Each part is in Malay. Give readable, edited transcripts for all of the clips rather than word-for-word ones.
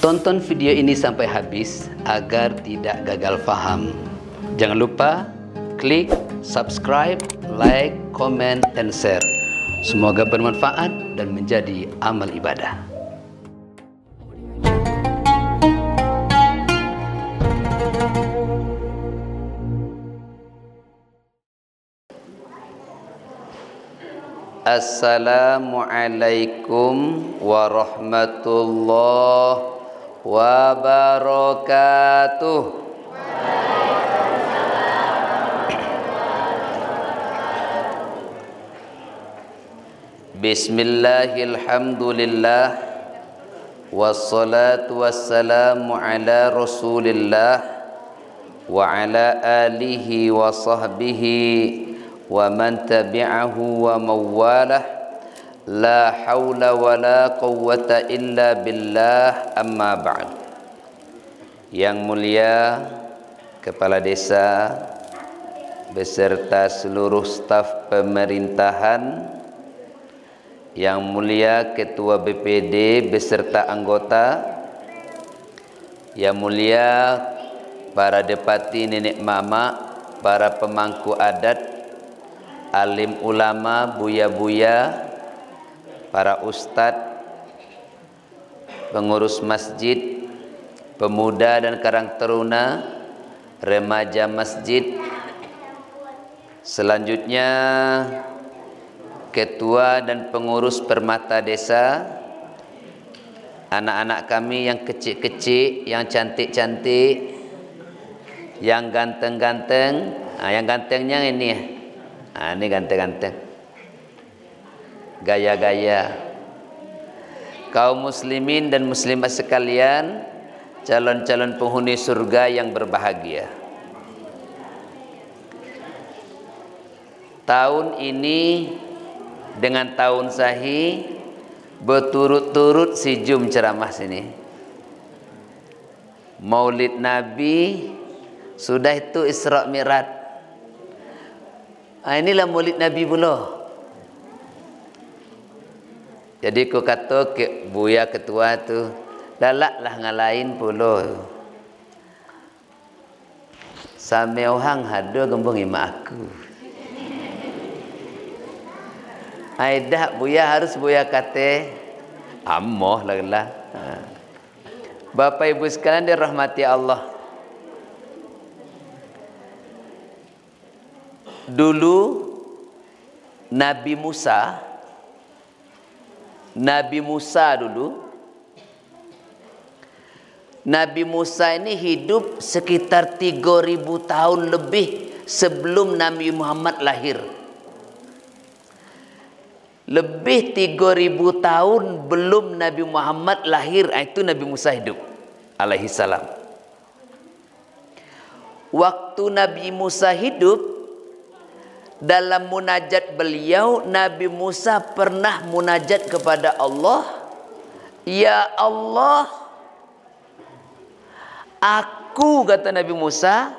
Tonton video ini sampai habis agar tidak gagal faham. Jangan lupa klik subscribe, like, comment, and share. Semoga bermanfaat dan menjadi amal ibadah. Assalamualaikum warahmatullahi wabarakatuh. Bismillahilhamdulillah wassalatu wassalamu ala rasulillah wa ala alihi wa sahbihi wa man tabi'ahu wa mawalah. La hawla wa la quwwata illa billah, amma ba'd. Yang mulia Kepala Desa beserta seluruh staf pemerintahan, yang mulia Ketua BPD beserta anggota, yang mulia para depati, nenek mama, para pemangku adat, alim ulama, buya-buya, para ustadz, pengurus masjid, pemuda dan karang taruna, remaja masjid, selanjutnya ketua dan pengurus permata desa, anak-anak kami yang kecil-kecil, yang cantik-cantik, yang ganteng-ganteng. Yang gantengnya ini ya. Ini ganteng-ganteng, gaya-gaya. Kaum muslimin dan muslimat sekalian, calon-calon penghuni surga yang berbahagia. Tahun ini dengan tahun sahih berturut-turut si Jum ceramah sini. Maulid Nabi, sudah itu Isra Mi'raj. Inilah Maulid Nabi pula. Jadi ku kata ke buya ketua tu, lalaklah ngalain pula. Sampai orang hado gembung ima aku. Aidah buya harus buya kate amoh lah. Bapak Ibu sekalian dirahmati Allah. Dulu Nabi Musa dulu, Nabi Musa ini hidup sekitar 3000 tahun lebih sebelum Nabi Muhammad lahir. Lebih 3000 tahun belum Nabi Muhammad lahir, itu Nabi Musa hidup alaihi salam. Waktu Nabi Musa hidup, dalam munajat beliau, Nabi Musa pernah munajat kepada Allah, ya Allah, aku, kata Nabi Musa,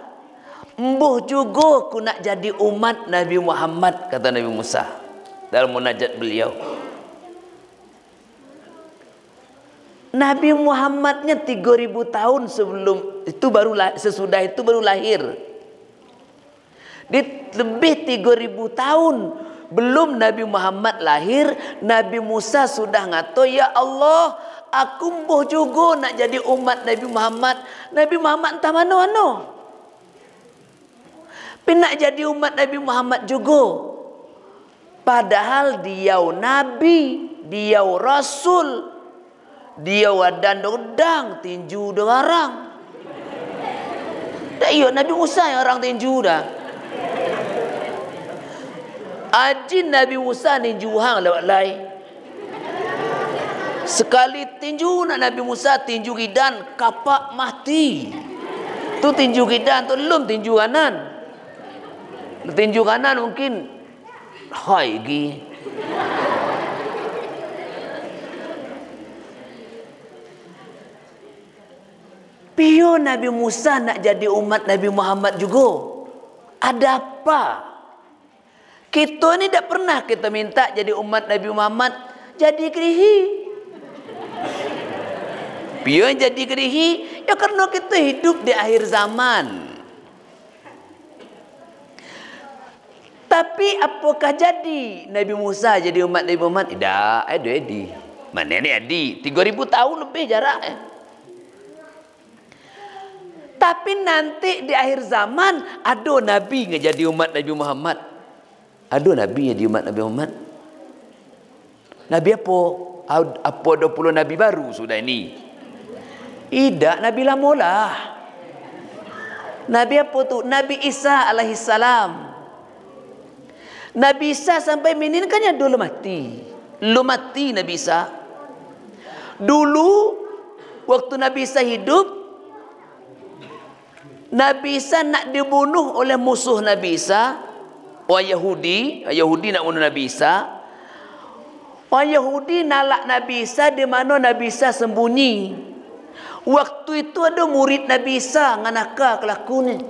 embuh juga aku nak jadi umat Nabi Muhammad, kata Nabi Musa dalam munajat beliau. Nabi Muhammadnya 3000 tahun sebelum itu sesudah itu baru lahir. Di lebih 3000 tahun belum Nabi Muhammad lahir, Nabi Musa sudah ngato, ya Allah, aku mbuh juga nak jadi umat Nabi Muhammad. Nabi Muhammad entah mana-mana, tapi nak jadi umat Nabi Muhammad juga. Padahal dia Nabi, dia Rasul, dia wadan dodang tinju dengarang. Dah iya Nabi Musa yang orang tinju dah. Ajin Nabi Musa tinju hang lewat lai. Sekali tinju nak Nabi Musa tinju kidan kapak mati. Tu tinju kidan tu belum tinju kanan. Tinju kanan mungkin hai gi. Pio Nabi Musa nak jadi umat Nabi Muhammad juga. Ada apa? Kita ni tak pernah kita minta jadi umat Nabi Muhammad, jadi krihi. Pion jadi gerihi? Ya karena kita hidup di akhir zaman. Tapi apakah jadi Nabi Musa jadi umat Nabi Muhammad? Tidak, ada edi. Mana ni edi? 3000 tahun lebih jarak. Tapi nanti di akhir zaman ada Nabi yang jadi umat Nabi Muhammad. Ada Nabi yang jadi umat Nabi Muhammad. Nabi apa? Apa 20 Nabi baru sudah ini? Tidak, Nabi lama lah. Nabi apa tu? Nabi Isa alaihissalam. Nabi Isa sampai minin kan ya dulu mati. Lu mati Nabi Isa. Dulu waktu Nabi Isa hidup, Nabi Isa nak dibunuh oleh musuh Nabi Isa, orang Yahudi. Yahudi nak bunuh Nabi Isa. Orang Yahudi nalak Nabi Isa di mana Nabi Isa sembunyi. Waktu itu ada murid Nabi Isa nganaka kelakunya.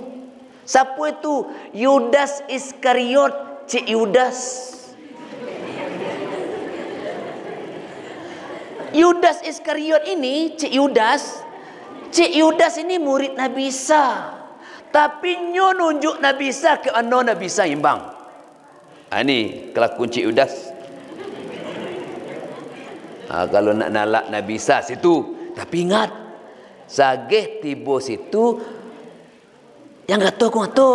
Siapa itu? Yudas Iskariot, Cik Yudas. Yudas Iskariot ini, Cik Yudas ini murid Nabi Isa. Tapi nyo nunjuk Nabi Isa ke mana Nabi Isa imbang. Ini kelakuan Cik Yudas. Kalau nak nalak Nabi Isa situ. Tapi ingat, sageh tiba situ, yang kata aku kata,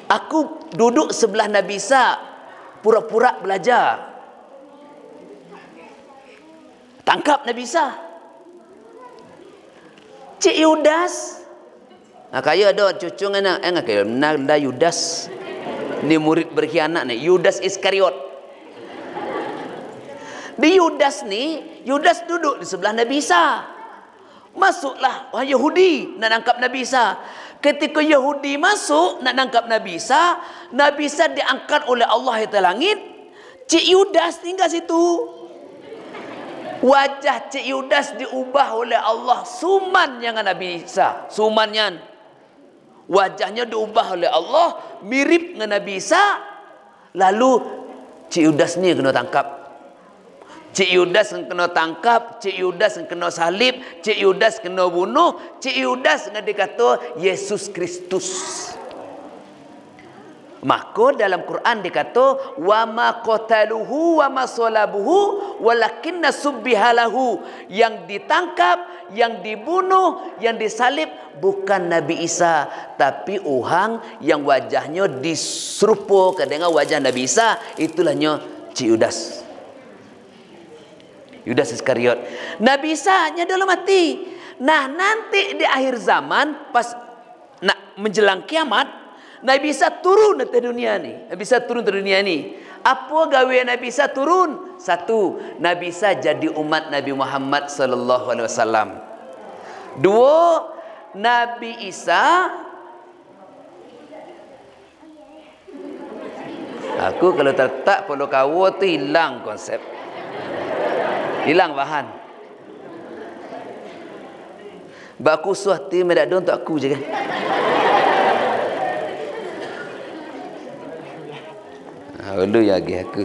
aku duduk sebelah Nabi Isa, pura-pura belajar. Tangkap Nabi Isa. Cik Yudas. Kaya ada cucu anak. Kaya nanda Yudas. Ni murid berkhianat ni. Yudas Iskariot. Di Yudas ni, Yudas duduk di sebelah Nabi Isa. Masuklah orang Yahudi nak nangkap Nabi Isa. Ketika Yahudi masuk nak nangkap Nabi Isa diangkat oleh Allah di langit. Cik Yudas tinggal situ. Wajah Cik Yudas diubah oleh Allah. Suman yang Nabi Isa. Sumannya. Wajahnya diubah oleh Allah. Mirip dengan Nabi Isa. Lalu Cik Yudas ni kena tangkap. Cik Yudas kena tangkap, Cik Yudas kena salib, Cik Yudas kena bunuh, Cik Yudas dengan dikata Yesus Kristus. Maka dalam Quran dikata wa ma qataluhu wa ma salabuhu walakinna subbihalahu. Yang ditangkap, yang dibunuh, yang disalib bukan Nabi Isa, tapi orang yang wajahnya diserupa dengan wajah Nabi Isa. Itulahnya Cik Yudas. Yudas Iskariot. Nabi Isa nya dah mati. Nah, nanti di akhir zaman pas nak menjelang kiamat, Nabi Isa turun ke dunia ni. Nabi Isa turun ke dunia ni. Apa gawe Nabi Isa turun? Satu, Nabi Isa jadi umat Nabi Muhammad sallallahu alaihi wasallam. Dua, Nabi Isa, aku kalau tak perlu kawo tu hilang konsep. Hilang bahan. Baku suatu medak don untuk aku je kan. Lalu ya lagi aku.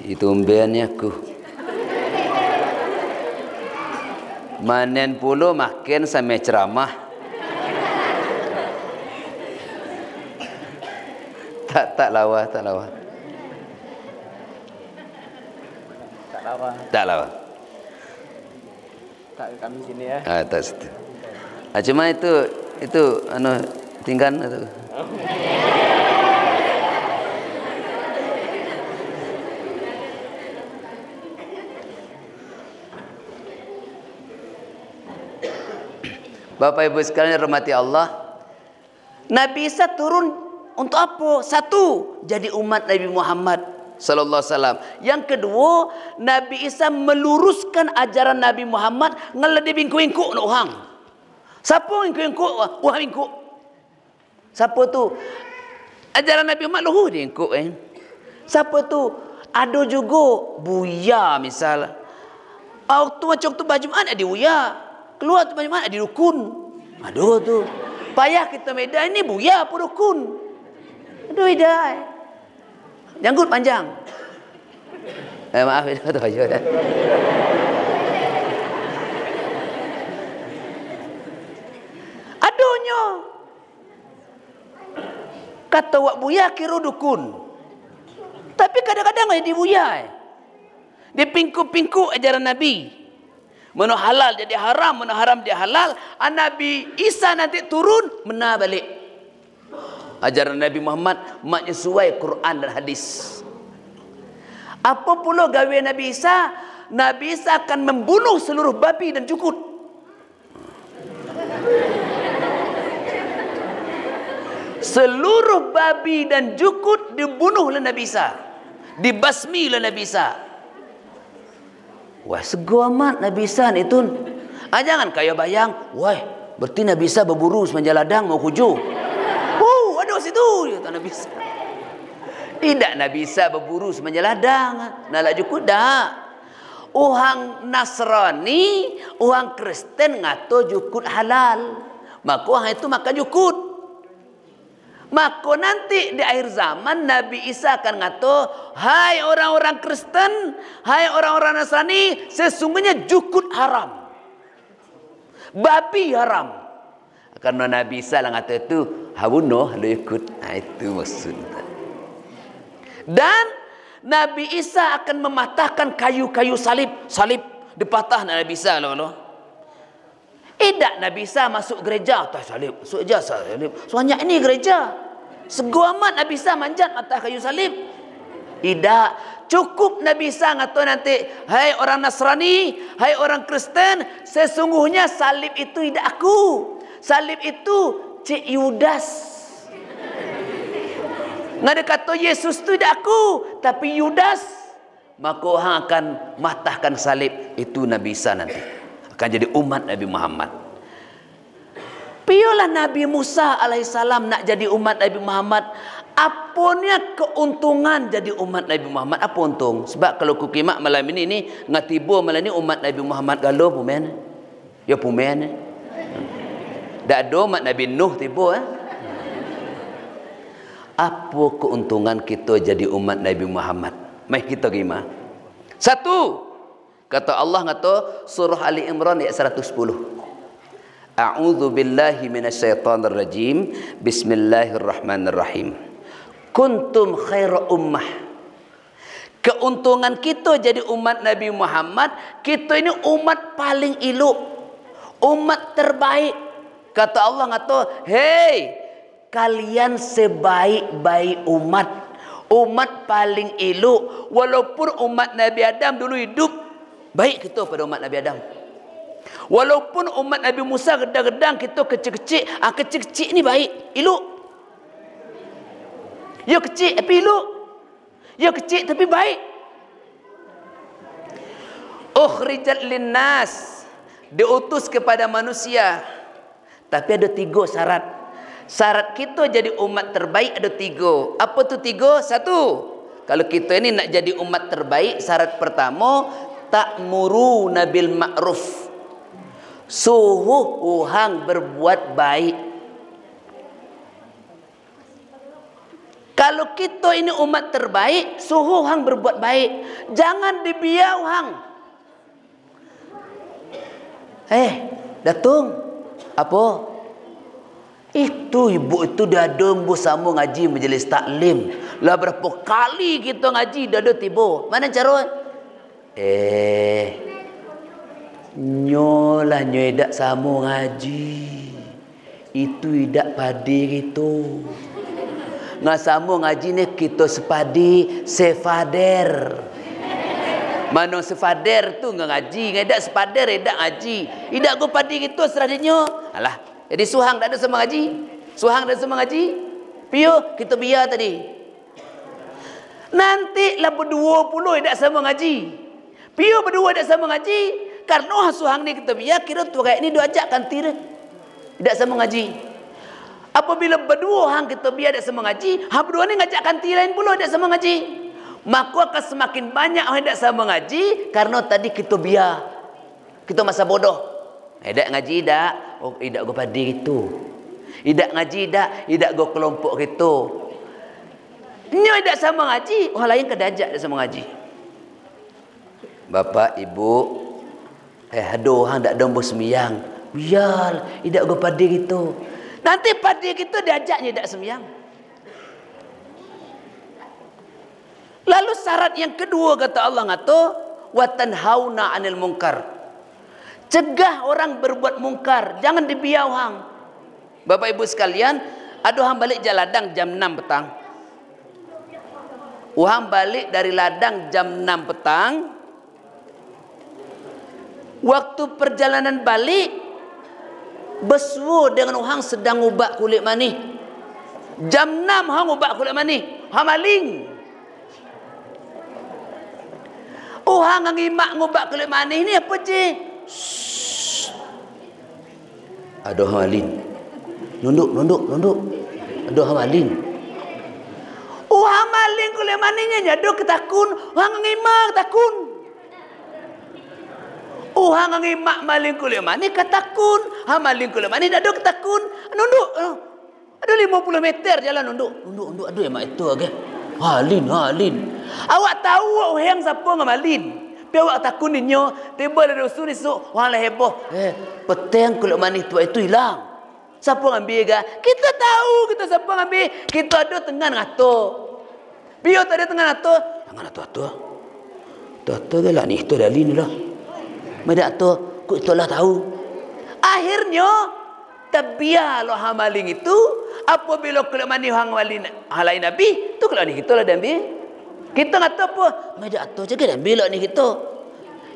Itu umbiannya aku. Manen puluh makin sampai ceramah. Tak lawa. Tak lawa. Tak kami sini ya. Tak situ. Cuma itu tinggal itu. Bapak Ibu sekalian rahmati Allah, Nabi Isa turun untuk apa? Satu, jadi umat Nabi Muhammad sallallahu alaihi wasallam. Yang kedua, Nabi Isa meluruskan ajaran Nabi Muhammad ngeladi bingku-bingku nak orang. Siapa bingku-bingku? Wah bingku. Siapa tu? Ajaran Nabi Muhammad luhur bingku Siapa tu? Ada juga buya misal. Waktu macam tu Jumaat ada buya. Keluar tu Jumaat ada dukun. Aduh tu. Payah kita medan ini buya apa dukun. Aduh idai. Janggut panjang. Maaf itu tu aja dah. Aduhnya. Kata wak buya kira dukun. Tapi kadang-kadang dia buya. Dia pingku-pingku ajaran Nabi. Mana halal jadi haram, mana haram jadi halal. Nabi Isa nanti turun, mena balik. Ajaran Nabi Muhammad maknya sesuai Quran dan hadis. Apa pula gawe Nabi Isa? Nabi Isa akan membunuh seluruh babi dan jukut. Seluruh babi dan jukut dibunuh oleh Nabi Isa. Dibasmi oleh Nabi Isa. Wah, sego amat Nabi Isa ni tun. Jangan kaya bayang, wah, berarti Nabi Isa berburu semenjak ladang mau kuju. Ada situ kata Nabi Isa. Tidak, Nabi Isa berburu semenjak ladang. Nak jukut dah. Orang Nasrani, orang Kristen ngato jukut halal. Maka orang itu makan jukut. Maka nanti di akhir zaman Nabi Isa akan ngato, hai orang-orang Kristen, hai orang-orang Nasrani, sesungguhnya jukut haram, babi haram. Karena Nabi Isa lah ngato itu, habuno lo ikut. Itu maksudnya. Dan Nabi Isa akan mematahkan kayu-kayu salib. Salib dipatah Nabi Isa loh. Tidak, Nabi Isa masuk gereja atas salib. Masuk je salib. Soalnya ini gereja. Sego amat Nabi Isa manjat atas kayu salib. Tidak. Cukup Nabi Isa ngato nanti, hai orang Nasrani, hai orang Kristen, sesungguhnya salib itu tidak aku. Salib itu Cik Yudas. Ngada kata Yesus itu tidak aku, tapi Yudas. Maka orang akan matahkan salib itu Nabi Isa nanti. Akan jadi umat Nabi Muhammad. Piyolah Nabi Musa alaihissalam nak jadi umat Nabi Muhammad. Apanya keuntungan jadi umat Nabi Muhammad? Apa untung? Sebab kalau kukimak malam ini ngatibo malam ini umat Nabi Muhammad galau pumen. Ya pumen. Dak ada umat Nabi Nuh tibo. Apa keuntungan kita jadi umat Nabi Muhammad? Mai kita gimana? Satu. Kata Allah ngato surah Ali Imran ayat 110. A'udzu billahi minasyaitonir rajim. Bismillahirrahmanirrahim. Kuntum khaira ummah. Keuntungan kita jadi umat Nabi Muhammad, kita ini umat paling elok, umat terbaik. Kata Allah ngato, "Hei, kalian sebaik-baik umat, umat paling elok. Walaupun umat Nabi Adam dulu hidup baik kita pada umat Nabi Adam. Walaupun umat Nabi Musa gedang-gedang kita kecil-kecil, kecil-kecil ni baik, elok. Ya kecil tapi elok. Ya kecil tapi baik. Ukhrijat linnas, diutus kepada manusia. Tapi ada 3 syarat. Syarat kita jadi umat terbaik ada 3. Apa tu 3? 1. Kalau kita ini nak jadi umat terbaik, syarat pertama ta'muruna bil ma'ruf. Suruh orang berbuat baik. Kalau kita ini umat terbaik, suruh orang berbuat baik. Jangan dibiar orang. Datung. Apa? Itu ibu itu dah ada bersama ngaji majlis taklim. Lah berapa kali kita ngaji dah ada tiba. Mana cara? Nyolah nyedak sama ngaji. Itu idak padi gitu. Nggak sama ngaji ni kita sepadi sefader. Mana sefader tu nggak ngaji, ngedak sepader idak ngaji. Idak go padi gitu seradinyo. Alah, jadi suhang tak ada sama ngaji. Suhang tak ada sama ngaji. Pio kita biar tadi. Nanti lah berdua puluh idak sama ngaji. Pio berdua idak sama ngaji. Karena suhang ni kita biar kira tu kayak ni dia ajak kanti dia. Idak sama ngaji. Apabila berdua hang kita biar idak sama ngaji, hang berdua ni ngajak kanti lain pula idak sama ngaji. Maka akan semakin banyak orang tidak sama ngaji karena tadi kita biar. Kita masa bodoh. Idak ngaji idak. Oh, idak go padi gitu. Idak ngaji idak, idak go kelompok gitu. Nyo idak sama ngaji, orang lain kedajak dak sama ngaji. Bapak, ibu, aduh hang dak dombo semiyang. Biar idak go padi gitu. Nanti padi gitu diajaknya idak semiyang. Lalu syarat yang kedua kata Allah ngato, wa tanhauna 'anil munkar. Cegah orang berbuat mungkar, jangan dibiau hang. Bapak Ibu sekalian, aduh hang balik jaladang jam 6 petang. Uhang balik dari ladang jam 6 petang. Waktu perjalanan balik, beswu dengan uhang sedang ubak kulit manih. Jam 6 hang ubak kulit manih, hang maling. Uhang ngimak ngubak kulit manih ni apa je? Aduh hamalin. Nunduk. Aduh hamalin. Hamalin kulit manihnya jatuh ketakun. Uhang ngimak takun. Uhang ngimak maling kulit manih ketakun. Hamalin kulit manih jatuh ketakun. Nunduk. Aduh 50 meter jalan nunduk. Aduh emak itu agak. Halin. Awak tahu yang siapa ngamalin? Tapi awak takut ninyo, tiba dari usul esok, wah lah heboh. Petang kulit manis tua itu hilang. Siapa ngambil ga? Kita tahu kita siapa ngambil. Kita ada tengah ngato. Biar tak ada tengah ngato. Tengah ngato. Tato galah ni itu dah lin lah. Meda tu, ku itulah tahu. Akhirnya tabiah lo hamaling itu apabila kulit manis hang walin halai nabi, tu kulit ni kita lah ambil. Kita kata apa? Meda tu jaga ambil lah ni kita.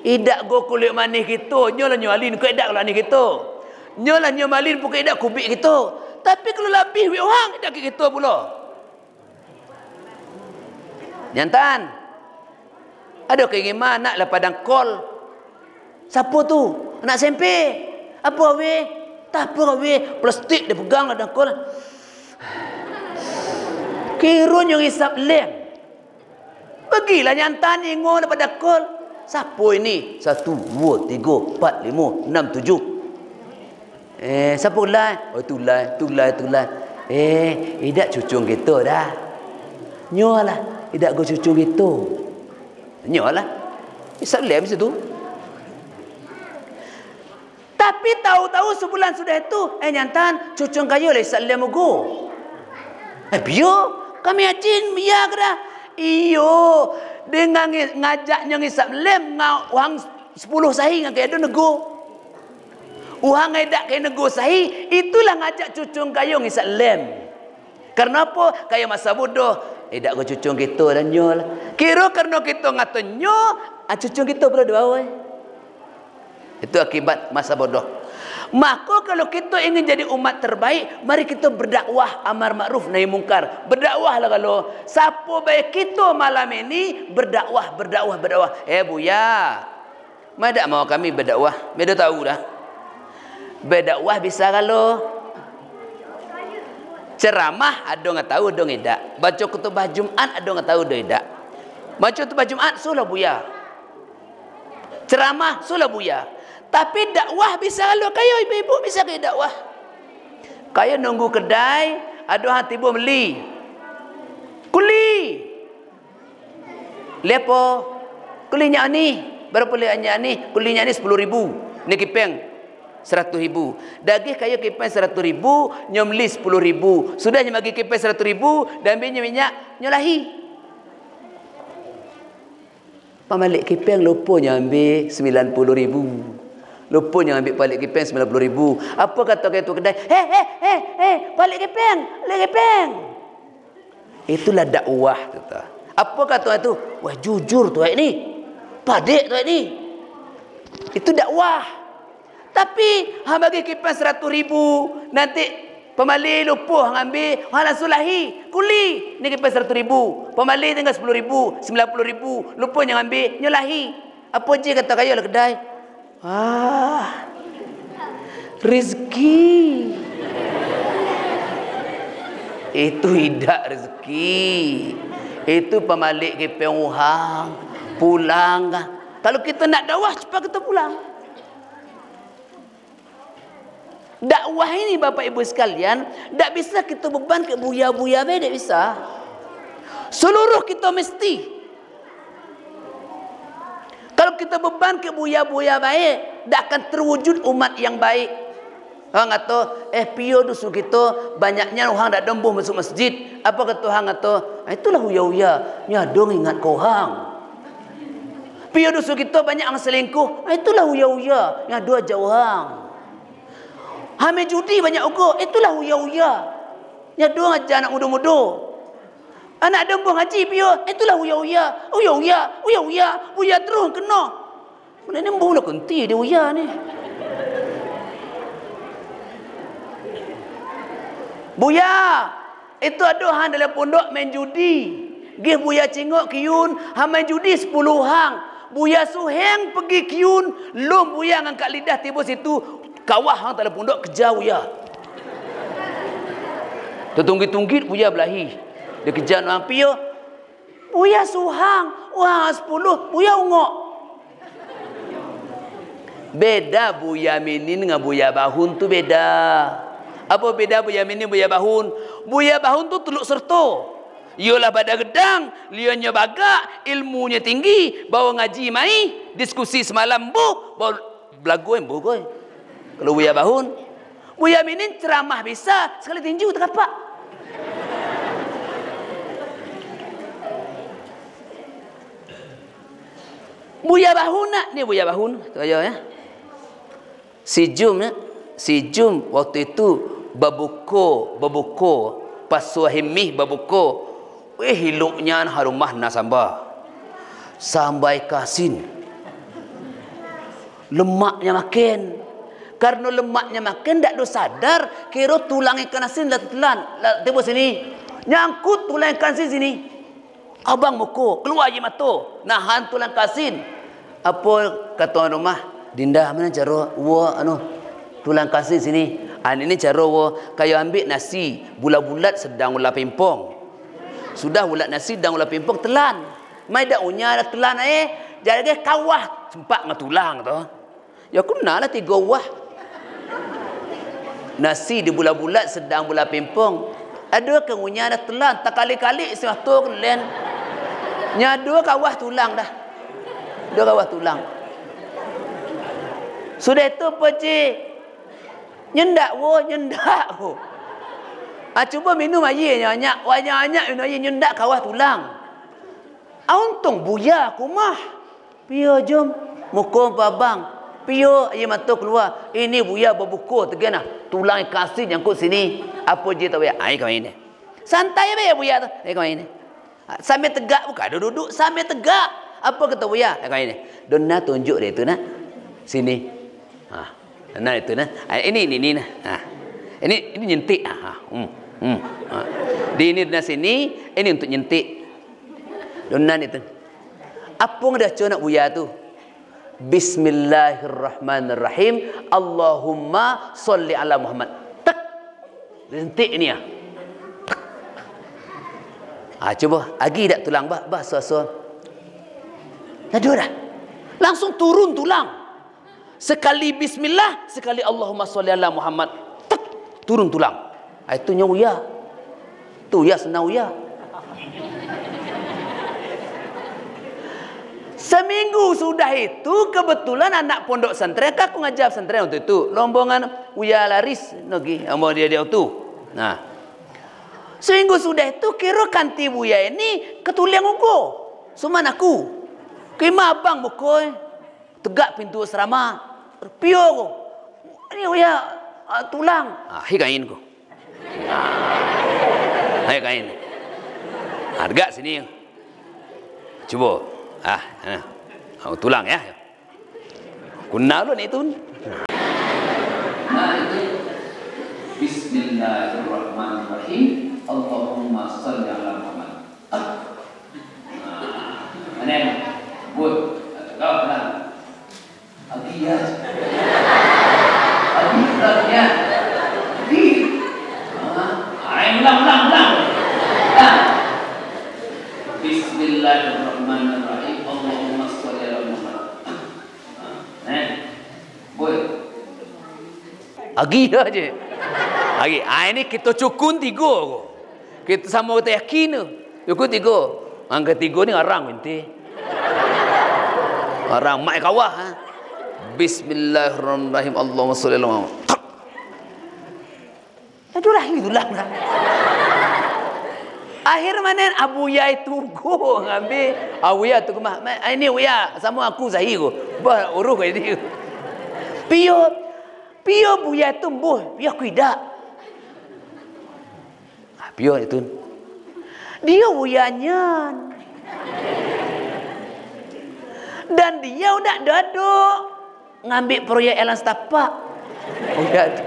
Idak go kulit manis kita, nyolah nyalin ku idak lah ni kita. Nyolah nyomalin pukul idak kubik kita. Tapi kalau lebih wi orang idak kita pula. Jantan. Ada keinginan nak lah padang kol. Siapa tu? Anak SMP. Apa we? Tak apa we, plastik dia pegang ada kol. Kirun yang hisap lem. Pergilah nyantan ingo daripada kol. Siapa ini? 1, 2, 3, 4, 5, 6, 7. Siapa ulai? Oh tu ulai. Idak cucung kita dah. Nyolah, idak go cucung kita. Nyolah. Hisap lem situ. Tapi tahu-tahu sebulan sudah itu, nyantan cucung kayu le hisap lem go. Biar kami ajin biar dah. Iyo, dengan ngajaknya ngisap lem uang 10 sahi ngak kaya nego. Uang ngedak kaya nego sahi, itulah ngajak cucung kayu ngisap lem. Karena apa? Kaya masa bodoh, edak go cucung kita dan nyol. Kira karena kita ngatonyo, cucung kita berada bawah. Itu akibat masa bodoh. Maka kalau kita ingin jadi umat terbaik, mari kita berdakwah amar makruf nahi mungkar. Berdakwahlah kalau siapa baik kita malam ini berdakwah. Buya, mana mau kami berdakwah? Beda tahu dah. Berdakwah bisa kalau ceramah ada nggak tahu, ada nggak. Baca khutbah Jumat ada nggak tahu, ada nggak. Baca khutbah Jumat sulah buya. Ceramah sulah buya. Tapi dakwah bisa kalau kayo ibu-ibu bisa ke dakwah. Kayo nunggu kedai, ada orang tiba beli. Kuli. Lepo. Kulinya ni, berapa lianya ni? Kulinya ni 10.000. Ni kipeng 100.000. Daging kayo kipeng 100.000, nyomli 10.000. Sudah bagi kipeng 100.000 dan ambilnya minyak nyolahi. Pemilik kipeng lupa ambil 90.000. Lupa yang ambil balik kipeng 90.000. Apa kata tu kedai? Balik kipeng. Itulah dakwah kata. Apa kata tu? Wah jujur tu ni. Padik tu ni. Itu dakwah. Tapi hang bagi kipeng 100.000, nanti pemali lupa hang ambil, hang langsung lahi. Kuli ni kipeng 100.000. Pemali tinggal 10.000, 90.000. Lupa yang ambil, nyolahi. Apa je kata kaya lah kedai? Rezeki itu tidak rezeki, itu pemilik kipeng uhang pulang. Kalau kita nak dakwah cepat kita pulang. Dakwah ini Bapak Ibu sekalian, tak bisa kita beban ke buya-buya, tak bisa. Seluruh kita mesti. Kalau kita beban ke buya-buya baik, tak akan terwujud umat yang baik. Hang kata, pio dusu kita banyaknya orang tak dembuh masuk masjid. Apa kata hang kata? Itulah huya-huya. Nyadong ingat kau hang. Pio dusu kita banyak yang selingkuh. Itulah huya-huya. Nyadong jauh hang. Hame judi banyak ugo. Itulah huya-huya. Nyadong aja anak muda-muda. Anak dembuh ngaji pio. Itulah huya-huya. Huya-huya. Huya-huya. Huya terus kena. Mana ni dembuh lah kenti dia huya ni. Buya, itu ada hang dalam pondok main judi. Gih buya cingok kiun, hang main judi 10 hang. Buya suheng pergi kiun, lom buya ngangkat lidah tiba situ, kawah hang dalam pondok kejar buya. Tertunggit-tunggit buya belahi. Dia kejar orang pio. Buya suhang, wah 10, buya ungok. Beda buya minin dengan buya bahun tu beda. Apa beda buya mini buya bahun? Buya bahun tu teluk serto. Ialah pada gedang, lianya bagak, ilmunya tinggi, bawa ngaji mai, diskusi semalam bu, bawa belagu bu koi. Kalau buya bahun, buya mini ceramah bisa, sekali tinju tak apa. Buya bahun nak, ni buya bahun, tu aja ya. Si Jum waktu itu babuko pasuahimih babuko hiluknya harumah nasamba sampai kasin lemaknya makin karena lemaknya makin tak do sadar kira tulang ikan asin lah telan tiba sini nyangkut tulang ikan asin sini abang muko keluar je mata nahan tulang kasin apa kata rumah Dinda mana cara tulang kasih sini. Ini cara kayu ambil nasi bulat-bulat sedang ulah pimpong. Sudah ulat nasi sedang ulah pimpong telan. Mai dak unya dak telan jadi kawah sempat dengan tulang tu. Ya kenalah 3 wah. Nasi di bulat-bulat sedang ulah pimpong. Ada ke unya dak telan tak kali-kali satu len. Nya 2 kawah tulang dah. 2 kawah tulang. Sudah itu apa cik? Nyendak wo. Cuba minum air nyanyak. Banyak minum air nyendak kawah tulang. Untung buya aku mah. Pio jom. Muka babang. Pio air mata keluar. Ini buya berbuku tegana. Tulang kasih nyangkut sini. Apa je tak buya? Kau ini. Santai ya buya tu. Kau ini. Sambil tegak bukan. Duduk. Sambil tegak. Apa kata buya? Kau ini. Dona tunjuk dia tu nak. Sini. Nah itu nah. Ini nah. Ini nyentik. Di ini di sini ini untuk nyentik. Donan itu. Apa yang dah cakap buya tu? Bismillahirrahmanirrahim. Allahumma salli ala Muhammad. Tak. Nyentik ni coba agi dak tulang bah so. Dah. Langsung turun tulang. Sekali bismillah, sekali Allahumma sholli ala Muhammad. Tak, turun tulang. Itu nyuya. Tu ya senau ya. Seminggu sudah itu kebetulan anak pondok santren aku ngajar santren waktu itu. Lombongan uya laris lagi sama dia tu. Nah. Seminggu sudah itu kira kanti buya ini ketuliang ugo. Suman aku. Kima abang bukoi. Tegak pintu asrama. Pio ko. Ini uya tulang. Hikain ko. Hikain. Harga sini. Coba. Tulang ya. Kunna lo ni itu. Bismillahirrahmanirrahim. Allahumma shalli ala Muhammad. Ini buat kau kan. Agiya. Agiya. Ulang. Bismillahirrahmanirrahim. Allahumma shalli ala Muhammad. Boy. Agi aja. Agi. Ini kita cukun 3. Kita sama kita yakin. Cukun 3. Yang ketiga ni arang nanti. Arang mak kawah. Bismillahirrahmanirrahim. Allahumma sholli ala Muhammad. Itulah. Akhir mana Abu Ya tunggu ngambil. Abu Ya tu kemah. Ini Uya sama aku Zahir. Bah urus ini. Pio Buya tumbuh. Pio kuida. Pio itu. Dia Uyanya. Dan dia udah duduk ngambil proyek Elan Setapak. Udah tu.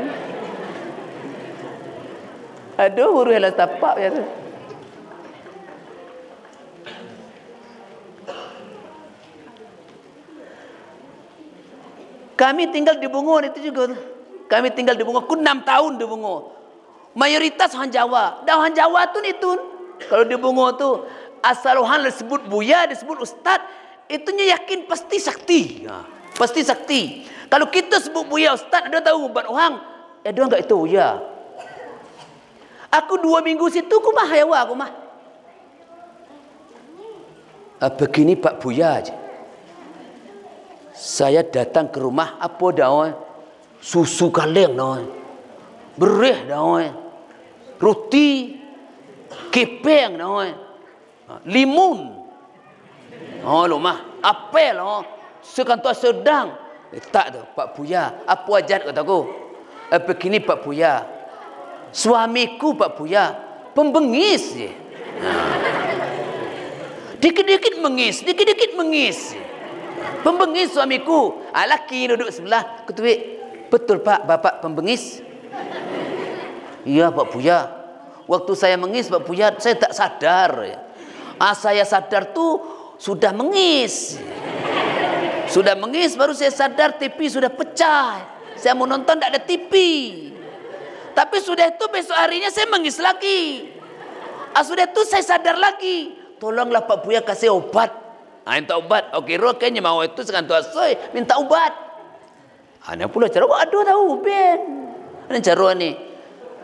Aduh, urus Elan Setapak ya tu. Kami tinggal di Bungo itu juga. Kami tinggal di Bungo. Aku 6 tahun di Bungo. Mayoritas orang Jawa. Dan orang Jawa tu ni tu. Kalau di Bungo tu asal orang disebut Buya, disebut Ustaz, itunya yakin pasti sakti. Pasti sakti. Kalau kita sebut Buya Ustaz, ada tahu buat orang. Dia enggak itu Buya. Aku 2 minggu situ aku mah hayawa aku mah. Begini Pak Buya aja. Saya datang ke rumah apa dah susu kaleng dah bereh dah roti kepeng dah limun lumah apel sekantor sedang tak tu Pak Buya apa ajat kataku begini Pak Buya suamiku Pak Buya pembengis je dikit-dikit mengis pembengis suamiku. Laki duduk sebelah. Ketuik. Betul Pak, Bapak pembengis? Iya Pak Buya. Waktu saya mengis Pak Buya, saya tak sadar. Saya sadar tu sudah mengis. Sudah mengis baru saya sadar TV sudah pecah. Saya mau nonton tak ada TV. Tapi sudah itu besok harinya saya mengis lagi. Sudah itu saya sadar lagi. Tolonglah Pak Buya kasih obat. Minta obat. Okey, rokenya mau itu sekan tua soy minta obat. Ana pula cara aduh tahu ben. Ana cara ni.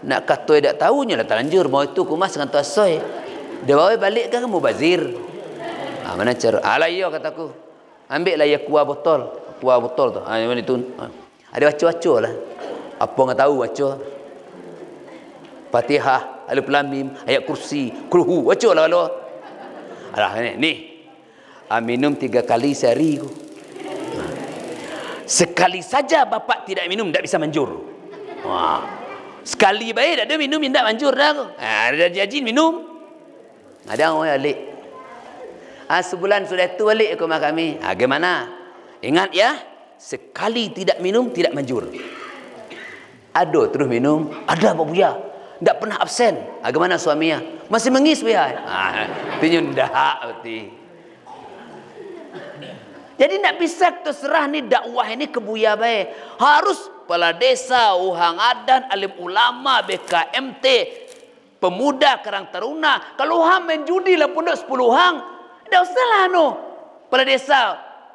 Nak kata tak tahunya lah terlanjur mau itu kumas sekan tua soy. Dia bawa balik kan kamu bazir. Mana cara? Alah iya kataku. Ambillah ya kuah botol tu. Mana itu? Ada waco-waco lah. Apa enggak tahu waco? Fatihah, Alif Lam Mim, ayat kursi, kulhu, waco lah kalau. Alah ni. Minum 3 kali sehari. Sekali saja bapak tidak minum, tidak bisa manjur. Sekali baik tak ada minum, tidak manjur dah. Ada jajin minum. Ada orang alik. Sebulan sudah itu alik ke rumah kami. Bagaimana? Ingat ya, sekali tidak minum, tidak manjur. Ada terus minum. Ada Pak Buya. Tak pernah absen. Bagaimana suaminya? Masih mengis Buya. Itu ndak berarti. Jadi tak bisa terserah ni dakwah ini ke Buya baik. Harus kepala desa, orang adan, alim ulama, BKMT, pemuda, Karang Taruna. Kalau orang main judi lah pun 10 orang. Tak usahlah no. Kepala desa,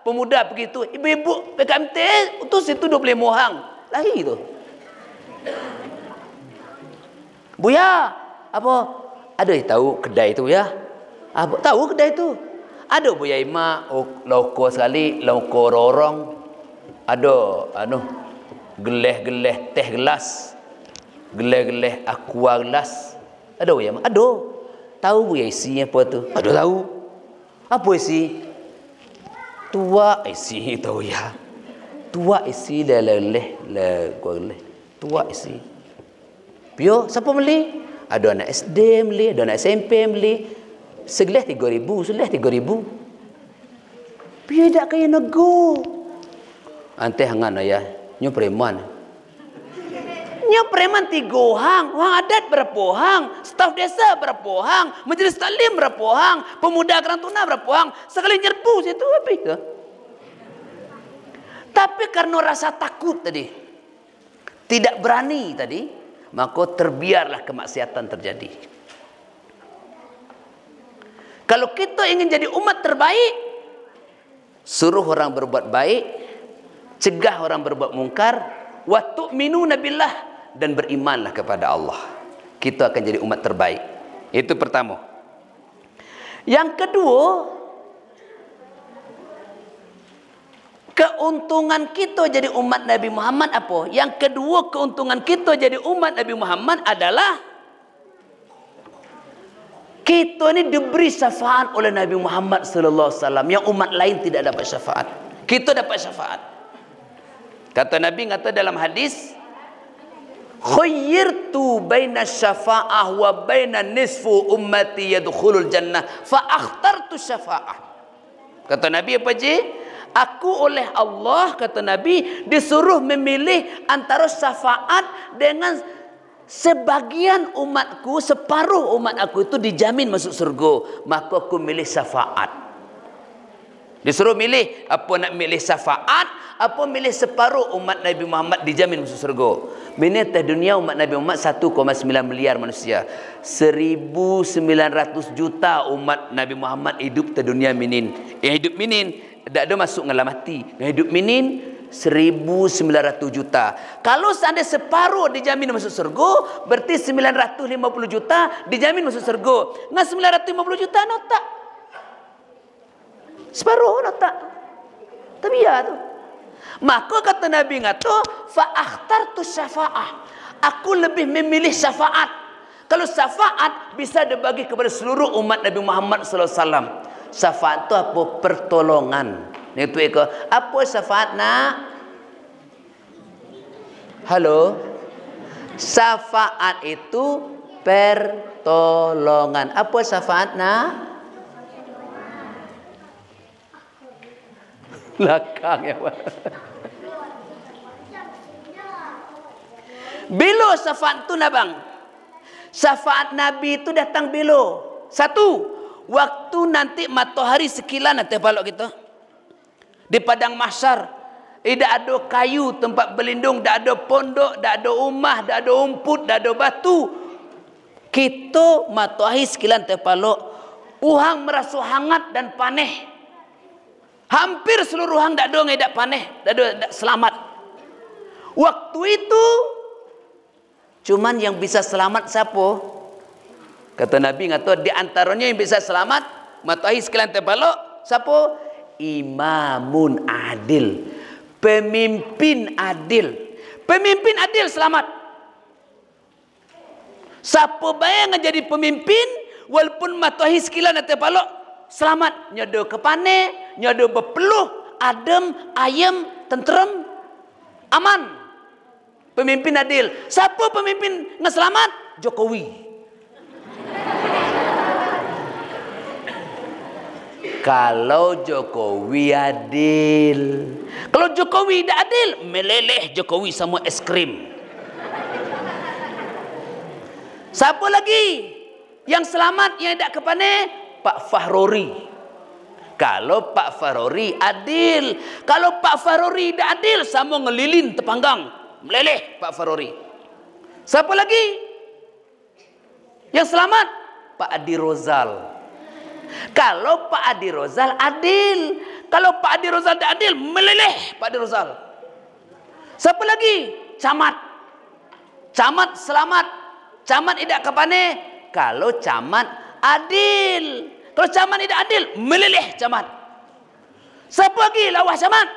pemuda begitu. Ibu-ibu BKMT utus itu 25 orang. Lagi tu. Buya, apa? Ada yang tahu kedai itu ya? Apa tahu kedai itu? Ada Buya Ima, loko sekali, loko rorong. Ada geleh-geleh teh gelas. Geleh-geleh aqua gelas. Ada Buya Ima? Ada. Tahu Buya isinya apa tu? Ada tahu. Apa isi? Tua isi tahu ya. Tua isi leleh geleh. Tua isi. Pio siapa beli? Ada anak SD beli, ada anak SMP beli. Segelas 3,000, segelas 3,000. Biar tak kaya nego. Ante hangan ayah, nyo preman. Nyo preman 3 orang, orang adat berapa orang, staf desa berapa orang, majlis taklim berapa orang, pemuda Karang Taruna berapa orang, sekali nyerbu situ habis. Tapi karena rasa takut tadi, tidak berani tadi, maka terbiarlah kemaksiatan terjadi. Kalau kita ingin jadi umat terbaik, suruh orang berbuat baik, cegah orang berbuat mungkar, wa tu'minuna billah, dan berimanlah kepada Allah. Kita akan jadi umat terbaik. Itu pertama. Yang kedua, keuntungan kita jadi umat Nabi Muhammad apa? Yang kedua, keuntungan kita jadi umat Nabi Muhammad adalah kita ni diberi syafaat oleh Nabi Muhammad sallallahu alaihi wasallam yang umat lain tidak dapat syafaat. Kita dapat syafaat. Kata Nabi, kata dalam hadis, khayyirtu baina syafa'ah wa baina nisfu ummati yadkhulul jannah fa akhtartu syafa'ah. Kata Nabi apa je? Aku oleh Allah, kata Nabi, disuruh memilih antara syafaat dengan sebagian umatku, separuh umat aku itu dijamin masuk surga. Maka aku milih syafaat. Disuruh milih, apa nak milih syafaat, apa milih separuh umat Nabi Muhammad dijamin masuk surga. Bini atas dunia umat Nabi Muhammad 1,9 miliar manusia. 1.900 juta umat Nabi Muhammad hidup di dunia minin. Yang hidup minin, tak ada masuk ngalah mati. Yang hidup minin 1.900 juta. Kalau seandainya separuh dijamin masuk surga, berarti 950 juta dijamin masuk surga. Dengan 950 juta no tak? Separuh no tak? Tapi ya tu. Maka kata Nabi ngato, fa akhtartu syafa'ah. Aku lebih memilih syafaat. Kalau syafaat bisa dibagi kepada seluruh umat Nabi Muhammad sallallahu alaihi wasallam. Syafaat itu apa? Pertolongan. Itu apa syafaat nak? Halo? Syafaat itu pertolongan. Apa syafaat nak? Belakang ya Pak. Bila syafaat itu nak bang? Syafaat Nabi itu datang bila? Satu, waktu nanti matahari sekilan atas balok kita. Di padang mahsyar, tidak ada kayu tempat berlindung, tidak ada pondok, tidak ada rumah, tidak ada rumput, tidak ada batu. Kita matahari sekilan terpalok, uhang merasa hangat dan paneh. Hampir seluruh orang tak ada yang tak paneh, tak ada selamat. Waktu itu cuman yang bisa selamat siapa? Kata Nabi kata di antaranya yang bisa selamat matahari sekalian terbalok siapa? Imamun adil. Pemimpin adil. Pemimpin adil selamat. Siapa bayang jadi pemimpin walaupun matahari sekalian terbalok selamat. Nyodo kepane, nyodo berpeluh, adem, ayam, tenteram, aman. Pemimpin adil. Siapa pemimpin yang selamat? Jokowi. Kalau Jokowi adil. Kalau Jokowi tidak adil, meleleh Jokowi sama es krim. Siapa lagi yang selamat yang tidak kepane? Pak Fahrori. Kalau Pak Fahrori adil, kalau Pak Fahrori tidak adil, sama ngelilin tepanggang, meleleh Pak Fahrori. Siapa lagi yang selamat? Pak Adi Rozal. Kalau Pak Adi Rozal adil, kalau Pak Adi Rozal tidak adil, meleleh Pak Adi Rozal. Siapa lagi? Camat. Camat selamat. Camat tidak kepane. Kalau camat adil. Kalau camat tidak adil, meleleh camat. Siapa lagi lawas camat?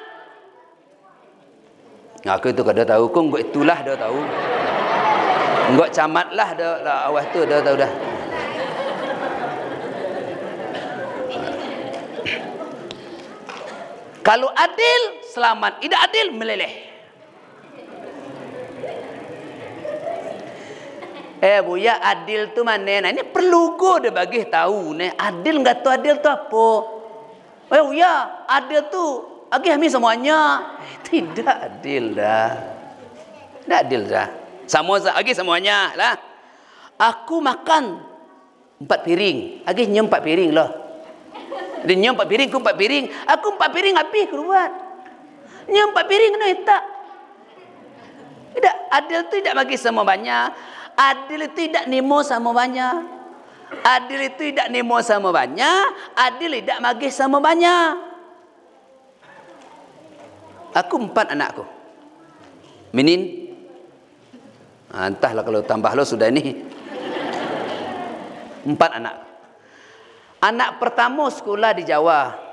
Aku itu kada tahu, kong itulah dah tahu. Enggak camat lah dah awas tu dah tahu dah. Kalau adil selamat, tidak adil meleleh. Buya adil tu mana? Nah, ini perlu go dia bagi tahu nih. Adil enggak tahu adil tu apa? Buya adil tu agi kami semuanya. Tidak adil dah. Tidak adil dah. Sama agi semuanya lah. Aku makan 4 piring, agi nyem 4 piring loh. Dia nyem 4 piring, aku 4 piring. Aku 4 piring habis keluar. Nyem 4 piring kena tak. Tidak adil tu tidak bagi sama banyak. Adil itu tidak nemo sama banyak. Adil itu tidak nemo sama banyak. Adil tidak bagi sama banyak. Aku 4 anakku. Minin. Entahlah kalau tambah lo sudah ini. 4 anak. Anak pertama sekolah di Jawa.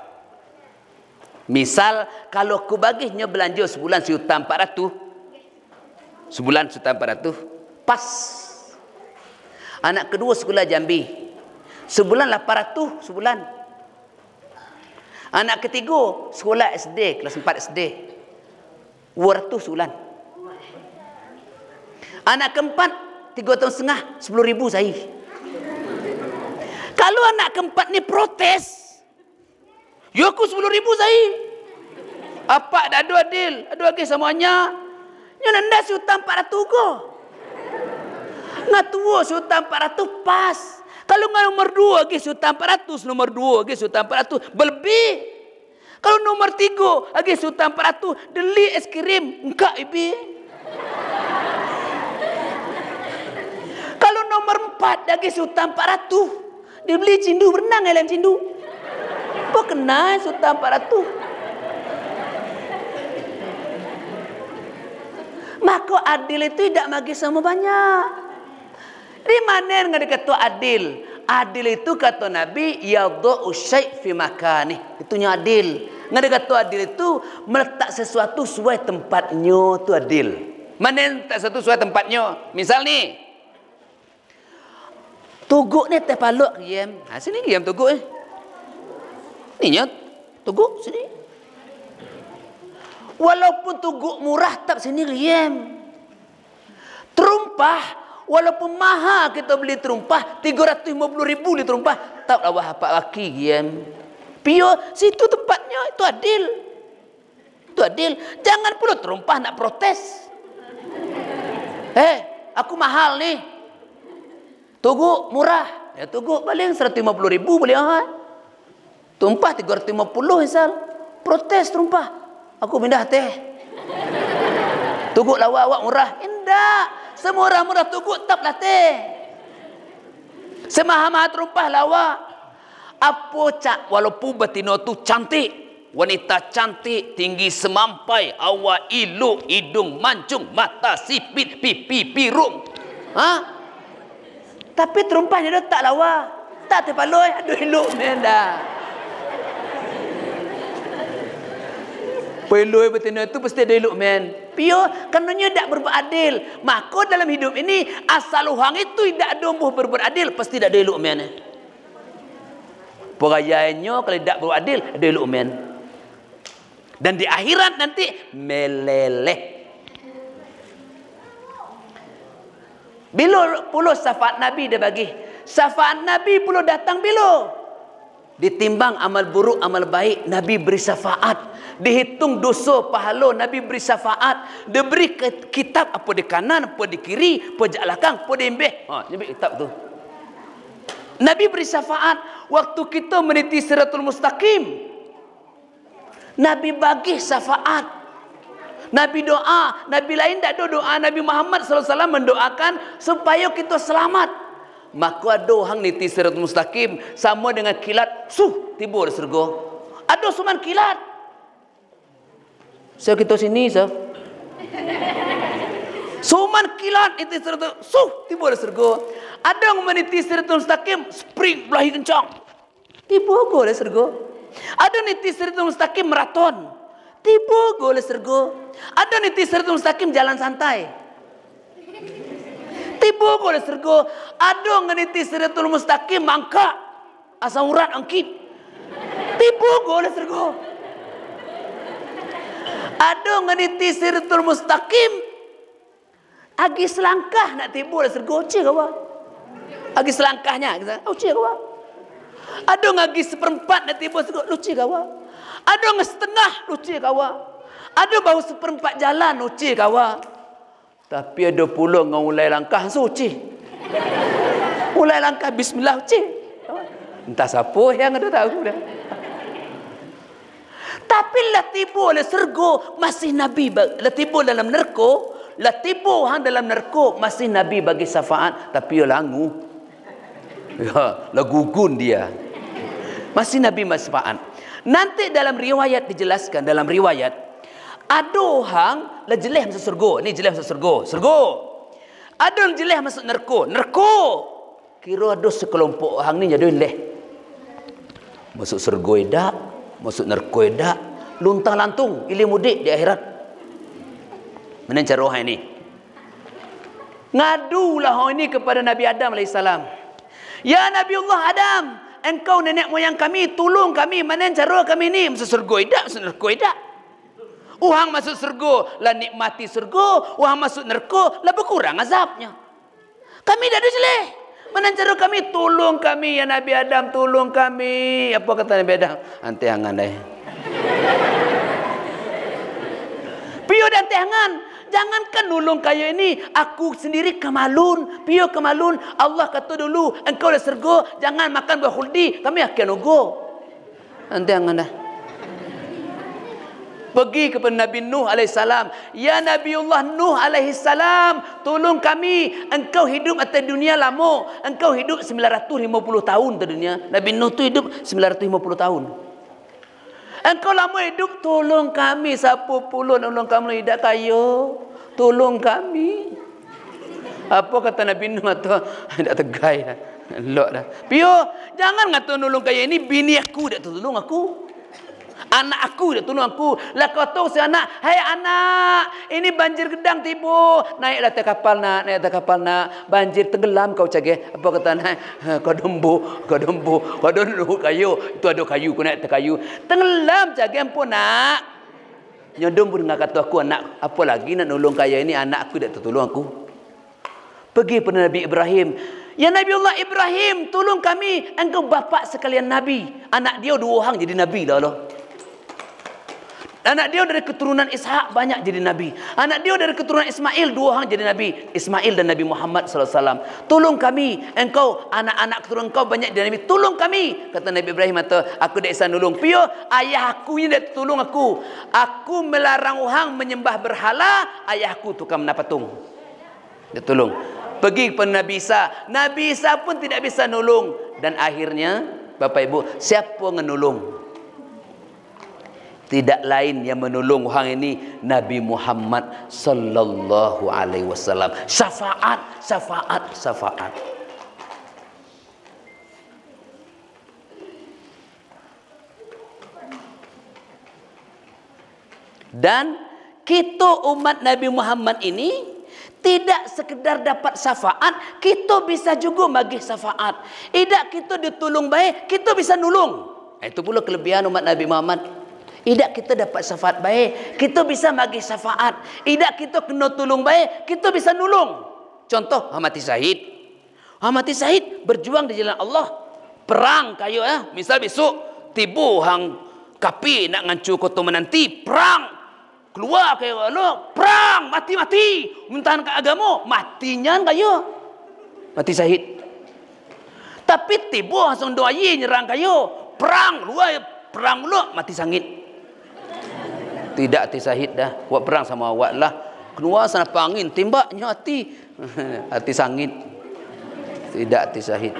Misal kalau aku baginya belanja sebulan sejuta 400. Sebulan sejuta 400. Pas. Anak kedua sekolah Jambi. Sebulan 800 sebulan. Anak ketiga sekolah SD, kelas 4 SD. 200 sebulan. Anak keempat 3 tahun setengah 10.000 saya. Kalau anak keempat ni protes, ya aku 10.000 saya. Apa dah ada adil? Ada lagi semuanya. Nya nanda sejuta 400 go. Ngatua sejuta 400 pas. Kalau nggak nomor 2 lagi sejuta 400, nomor 2 lagi sejuta 400 berlebih. Kalau nomor 3 lagi sejuta 400 beli es krim enggak ibi. Kalau nomor 4 lagi sejuta 400 dia beli cindu berenang dalam cindu. Apa kena sejuta 400? Maka adil itu tidak bagi semua banyak. Di mana yang dikata adil? Adil itu kata Nabi, yadha'u syai' fi makani. Itunya adil. Nggak dikata adil itu meletak sesuatu sesuai tempatnya, itu adil. Mana yang tak sesuatu sesuai tempatnya? Misal nih, tuguk ni teh paluk riem. Ha sini riem tuguk ni. Ni nya tuguk sini. Walaupun tuguk murah tak sini riem. Terumpah walaupun mahal kita beli terumpah 350.000 di terumpah tak lawa apa laki riem. Pio situ tempatnya itu adil. Itu adil. Jangan pula terumpah nak protes. Aku mahal nih. Tuguk murah. Ya tuguk paling 150.000 boleh ah. Tumpah 350 misal. Protes tumpah. Aku pindah teh. Tuguk lawa awak murah. Indah. Semurah-murah tuguk tak lah teh. Semahal-mahal terumpah lawa. Apa cak walaupun betina tu cantik. Wanita cantik, tinggi semampai, awak iluk, hidung mancung, mata sipit, pipi pirung. Tapi terumpahnya dia tak lawa. Tak terpaloi. Aduh elok dah. Peloi betina itu pasti ada elok men. Pio karenanya tak berbuat adil. Maka dalam hidup ini asal orang itu tidak ada berbuat adil pasti tak ada elok men. Perayaannya kalau tidak berbuat adil ada elok men. Dan di akhirat nanti meleleh. Bila puluh syafaat Nabi dia bagi. Syafaat Nabi puluh datang bila? Ditimbang amal buruk, amal baik, Nabi beri syafaat. Dihitung dosa, pahala, Nabi beri syafaat. Dia beri kitab apa di kanan, apa di kiri, apa di belakang, apa di embeh. Dia beri kitab tu. Nabi beri syafaat. Waktu kita meniti Siratul Mustaqim, Nabi bagi syafaat. Nabi doa, Nabi lain tak ada doa. Nabi Muhammad SAW mendoakan supaya kita selamat. Maka ada orang niti Siratul Mustaqim sama dengan kilat, tiba di surga. Ada suman kilat. So kita sini, so. Suman kilat niti Siratul, tiba di surga. Ada yang meniti Siratul Mustaqim, spring belahi kencang. Tiba go di surga. Ada niti Siratul Mustaqim maraton. Tiba go di surga. Ada niti Siratul Mustaqim jalan santai. Tiba go di surga. Ada ngeniti Siratul Mustaqim mangka asam urat angkit. Tiba go di surga. Ada ngeniti Siratul Mustaqim agi selangkah nak tiba di surga. Cik kawa. Agi selangkahnya, cik kawa. Ada ngagi seperempat nak tiba surga. Luci kawa. Ada setengah luci kawa. Ada baru seperempat jalan luci kawa. Tapi ada pula ngau mulai langkah suci. Mulai langkah bismillah uci. Entah siapa yang ada tahu dah. Tapi lah tiba oleh sergo masih Nabi. Lah tiba dalam neraka. Lah tiba hang dalam neraka masih Nabi bagi syafaat. Tapi ya langu. Ya, lah gugun dia. Masih Nabi masih syafaat. Nanti dalam riwayat dijelaskan, dalam riwayat Ada orang lah jeleh masuk surga. Ni jeleh masuk surga. Surga. Ada yang jeleh masuk neraka. Neraka. Kira ada sekelompok orang ni jadi leh. Masuk surga edak, masuk neraka edak, luntang lantung ilir mudik di akhirat. Mana cara orang ini? Ngadulah orang ini kepada Nabi Adam AS. Ya Nabi Allah Adam, engkau nenek moyang kami, tolong kami. Mana cara kami ni? Masuk surga edak, masuk neraka edak. Orang masuk surga lah nikmati surga, orang masuk neraka lah berkurang azabnya. Kami dah ada jeleh. Mana cara kami? Tolong kami ya Nabi Adam, tolong kami. Apa kata Nabi Adam? Antai angan dah. Pio dan tehangan. Jangankan nolong kaya ini, aku sendiri kemalun. Pio kemalun. Allah kata dulu, engkau dah surga, jangan makan buah khuldi. Kami akan nunggu. Antai angan dah. Pergi kepada Nabi Nuh AS. Ya Nabiullah Nuh AS, tolong kami. Engkau hidup atas dunia lama. Engkau hidup 950 tahun di dunia. Nabi Nuh tu hidup 950 tahun. Engkau lama hidup, tolong kami. Siapa pula tolong kami tidak kaya? Tolong kami. Apa kata Nabi Nuh? Tak tegai dah. Elok dah. Pio, jangan kata tolong kaya ini. Bini aku tak tolong aku. Anak aku dah tolong aku. Lah kau tahu si anak, hai anak, ini banjir gedang tiba. Naiklah atas kapal nak, naik atas kapal nak. Banjir tenggelam kau cakap. Apa kata nak? Kau dombo, kau dombo kayu. Itu ada kayu, kau naik atas kayu. Tenggelam cakap pun nak. Nyodom pun dengar kata aku anak. Apa lagi nak nolong kaya ini, anak aku tak tolong aku. Pergi pada Nabi Ibrahim. Ya Nabi Allah Ibrahim, tolong kami. Engkau bapa sekalian Nabi. Anak dia 2 orang jadi Nabi lah Allah. Anak dia dari keturunan Ishak banyak jadi Nabi. Anak dia dari keturunan Ismail 2 orang jadi Nabi. Ismail dan Nabi Muhammad SAW. Tolong kami. Engkau, anak-anak keturunan kau banyak jadi Nabi. Tolong kami. Kata Nabi Ibrahim, aku dah isa nolong. Pio, ayah aku ni dah tolong aku. Aku melarang orang menyembah berhala. Ayahku tukang menapatung. Dia tolong. Pergi kepada Nabi Isa. Nabi Isa pun tidak bisa nolong. Dan akhirnya, Bapak Ibu, siapa yang menolong? Tidak lain yang menolong orang ini Nabi Muhammad sallallahu alaihi wasallam. Syafaat, syafaat, syafaat. Dan kita umat Nabi Muhammad ini tidak sekedar dapat syafaat, kita bisa juga bagi syafaat. Tidak kita ditolong baik, kita bisa nolong. Itu pula kelebihan umat Nabi Muhammad. Tidak kita dapat syafaat baik, kita bisa bagi syafaat. Tidak kita kena tolong baik, kita bisa nolong. Contoh, mati syahid. Mati syahid berjuang di jalan Allah. Perang kayu misal besok tiba hang kapi nak ngancur kota menanti, perang. Keluar kayu Allah, perang, mati-mati. Mempertahankan agama, matinya kayu. Mati syahid. Tapi tiba langsung doayi nyerang kayu, perang, luar perang mula, mati sangit. Tidak hati sahid dah. Buat perang sama awak lah. Keluar sana angin. Tembaknya hati. Hati sangit. Tidak hati sahid.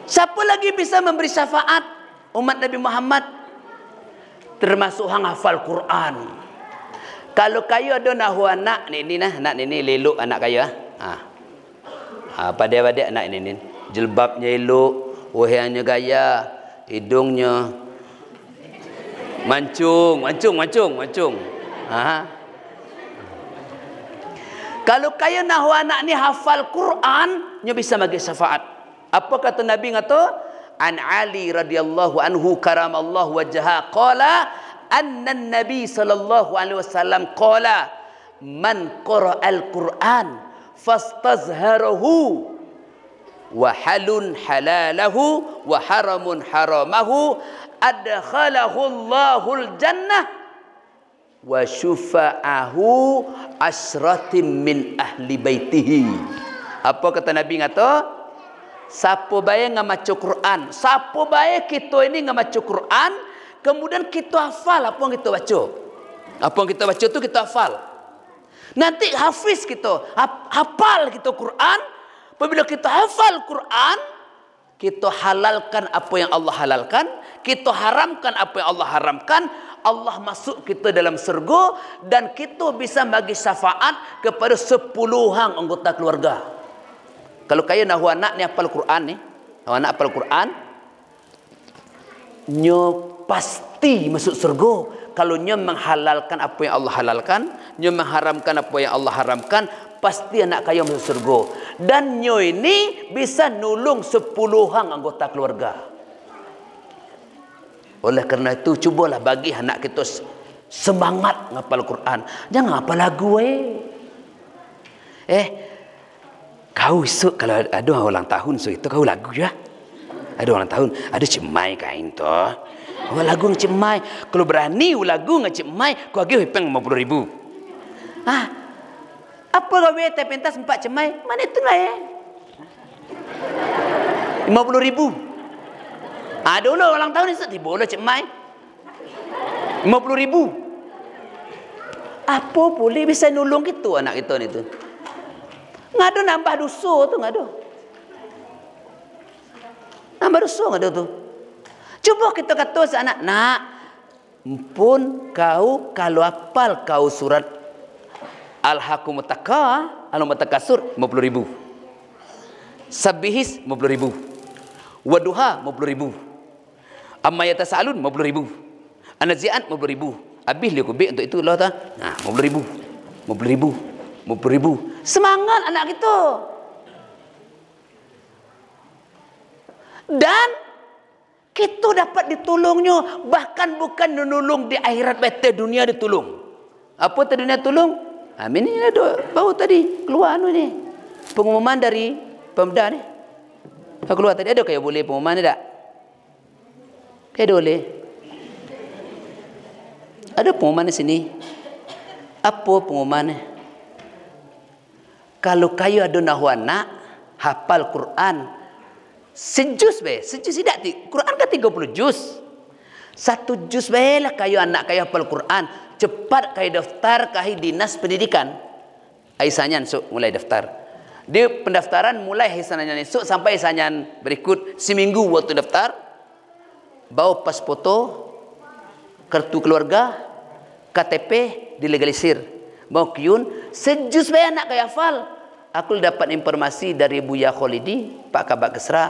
Siapa lagi bisa memberi syafaat? Umat Nabi Muhammad. Termasuk hang hafal Quran. Kalau kayu ada nahu anak. Ni nah. Anak ni leluk anak kayu. Pada-pada anak ni. Jilbabnya elok. Wahayanya gaya. Hidungnya mancung. Kalau kaya nahu anak ni hafal Quran, nya bisa bagi syafaat. Apa kata Nabi ngata? An Ali radhiyallahu anhu karamallahu wajhaha qala anna Nabi sallallahu alaihi wasallam qala man qara'al Quran fastazharahu wa halun halalahu wa haramun haramahu adkhalahu Allahul jannah wa syufa'ahu asratim min ahli baitihi. Apa kata Nabi ngata? Siapa baik ngamaca Quran, siapa baik kita ini ngamaca Quran, kemudian kita hafal apa yang kita baca. Apa yang kita baca tu kita hafal. Nanti hafiz kita, hafal kita Quran. Apabila kita hafal Quran, kita halalkan apa yang Allah halalkan kita haramkan apa yang Allah haramkan, Allah masuk kita dalam surga dan kita bisa bagi syafaat kepada 10 anggota keluarga. Kalau kaya nak anak ni hafal Quran ni, anak hafal Quran, nyo pasti masuk surga. Kalau nyo menghalalkan apa yang Allah halalkan, nyo mengharamkan apa yang Allah haramkan, pasti anak kaya masuk surga. Dan nyo ini bisa nulung 10 anggota keluarga. Oleh kerana itu, cubalah bagi anak kita semangat ngapal Quran. Jangan ngapal lagu kau esok kalau ada ulang tahun so itu kau lagu ya. Ada ulang tahun, ada cemai kain tu. Oh, lagu ng cemai. Kalau berani lagu ng cemai, kau agi hipeng 50,000. Apa kau bete pentas 4 cemai? Mana itu lah 50,000. Dulu ulang tahun esok tiba boleh cemai 50,000. Apa boleh bisa nulung gitu anak kita ni tu. Ngado nambah dosa tu ngado. Nambah dosa ngado tu. Cuba kita kata si anak, nak, pun kau kalau hafal kau surat Al-Hakumut Takasur 50,000. Sabihis 50,000. Waduha 50,000. Amma yatasaalun 50,000. Anaziat 50,000. Habis dia kubik untuk itu Allah ta. 50,000. 50,000. 50,000. Semangat anak kita. Dan kita dapat ditolongnya, bahkan bukan menolong di akhirat, bete dunia ditolong. Apa tadi dunia tolong? Amin ini ada bau tadi keluar ni. Pengumuman dari Pemda ni. Keluar tadi ada kayak boleh pengumuman ni tak? Kayak boleh. Ada pengumuman di sini. Apa pengumuman ni? Kalau kayu ada nak hafal Quran sejus sejus tidak Quran kan 30 juz. 1 juz lah kayu anak kayu hafal Quran, cepat kayu daftar kayu dinas pendidikan. Aisanyan so mulai daftar. Dia pendaftaran mulai aisanyan esok sampai aisanyan berikut seminggu waktu daftar. Bawa pas foto, kartu keluarga, KTP dilegalisir. Bawa kiun sejus anak kayu hafal. Aku dapat informasi dari Buya Kholidi, Pak Kabak Kesra,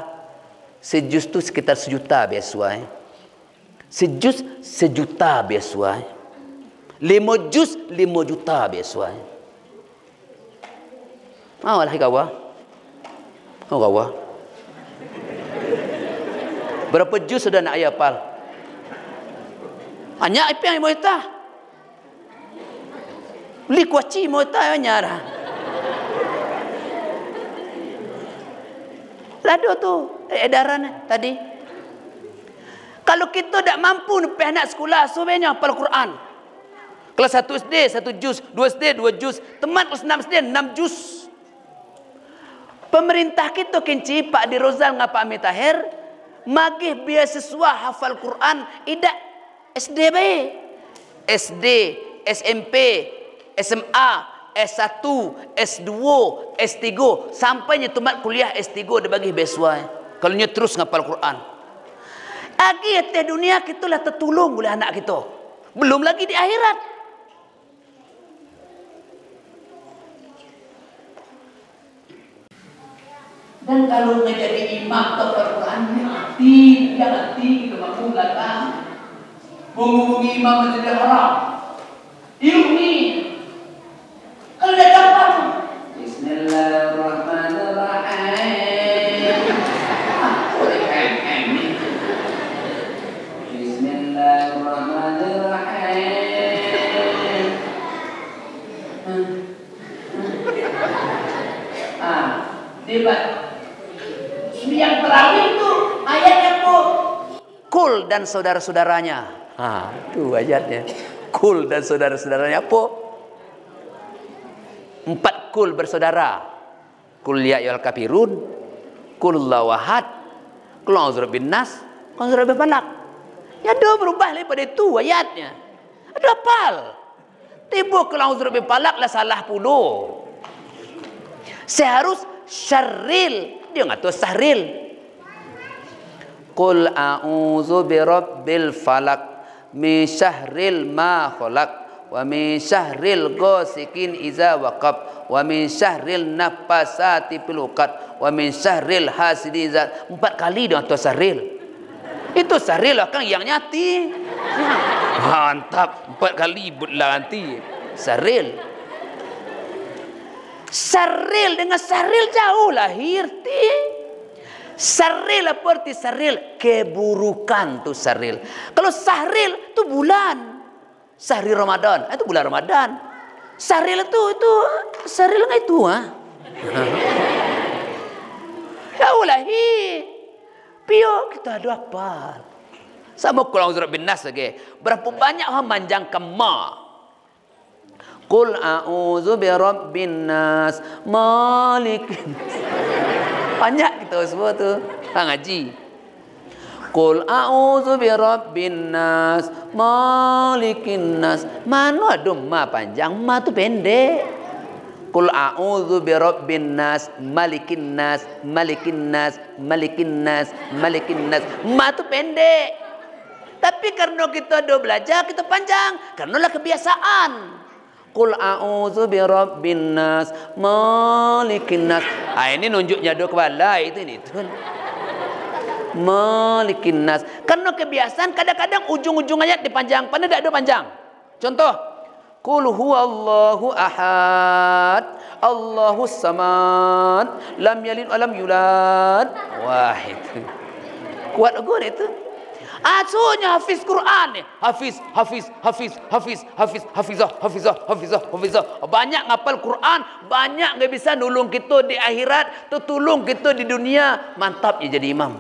sejus tu sekitar 1 juta biasa. Sejus 1 juta biasa. 5 jus 5 juta biasa. Lah kawa. Kawa. Berapa jus sudah nak ayah hafal? Hanya apa yang mau ita? Beli kuaci mau ita hanya dah. Lado tu edaran tadi. Kalau kita tak mampu nak anak sekolah, sebenarnya hafal Quran. Kelas 1 SD 1 juz, 2 SD 2 juz, teman kelas 6 SD 6 juz. Pemerintah kita kenci Pak Di Rozal dengan Pak Amir Tahir magih beasiswa hafal Quran idak SD baik. SD, SMP, SMA, S1, S2, S3 sampainya tumat kuliah S3 dia bagi beasiswa. Kalau nya terus ngapal Quran. Lagi atas dunia kita lah tertolong oleh anak kita. Belum lagi di akhirat. Dan kalau menjadi imam atau Quran hati, dia hati kita mampu belakang. Menghubungi imam menjadi haram. Ilmi. Kalau dia dapat Bismillahirrahmanirrahim. Bismillahirrahmanirrahim. Debat. Yang terakhir itu ayatnya kul. Kul dan saudara-saudaranya. Itu ayatnya. Kul dan saudara-saudaranya apa? 4 kul bersaudara. Kul ya ayyuhal kafirun, kul huwallahu ahad, kul a'udzu birabbin nas, kul a'udzu birabbil falaq. Ya ada berubah daripada itu ayatnya. Ada hafal. Tiba kul a'udzu birabbil falaq lah salah puluh. Seharus syarril, dia enggak tahu sahril. Qul a'udzu birabbil falaq min syarril ma khalaq wa min syarril ghasikin iza waqab wa min syarril nafasati fil 'uqad wa min syarril hasidi iza. 4 kali dah tu syarril. Itu syarril lah kan yang nyati. Mantap, 4 kali lah nanti. Syarril. Syarril dengan syarril jauh lahir ti. Syarril apa arti syarril? Keburukan tu syarril. Kalau syarril tu bulan. Syahri Ramadan, itu bulan Ramadan. Syarril itu syarril enggak itu jauh lahir. Pio kita ada apa? Sama kurang surat bin Nas lagi. Berapa banyak orang manjangkan ma. Qul a'udzu birabbin nas malikin. Banyak kita semua tu ngaji. Qul a'udzu birabbin nas malikin nas. Mana ada ma panjang, ma tu pendek. Qul a'udzu birabbin nas malikin nas malikin nas malikin nas malikin nas. Ma tu pendek. Tapi karena kita ada belajar, kita panjang. Karenalah kebiasaan. Qul a'udzu birabbin nas malikin nas. Ini nunjuknya ada kepala itu ni tuan. Malikin nas. Karena kebiasaan kadang-kadang ujung-ujung ayat dipanjang, padahal tak ada panjang. Contoh, Qul huwallahu ahad, Allahus samad, lam yalid wa lam yulad. Wah itu. Kuat gua itu. Asuhnya hafiz Quran ni. Hafizah. Banyak ngapal Quran, banyak nggak bisa nulung kita di akhirat, tertulung kita di dunia. Mantapnya jadi imam.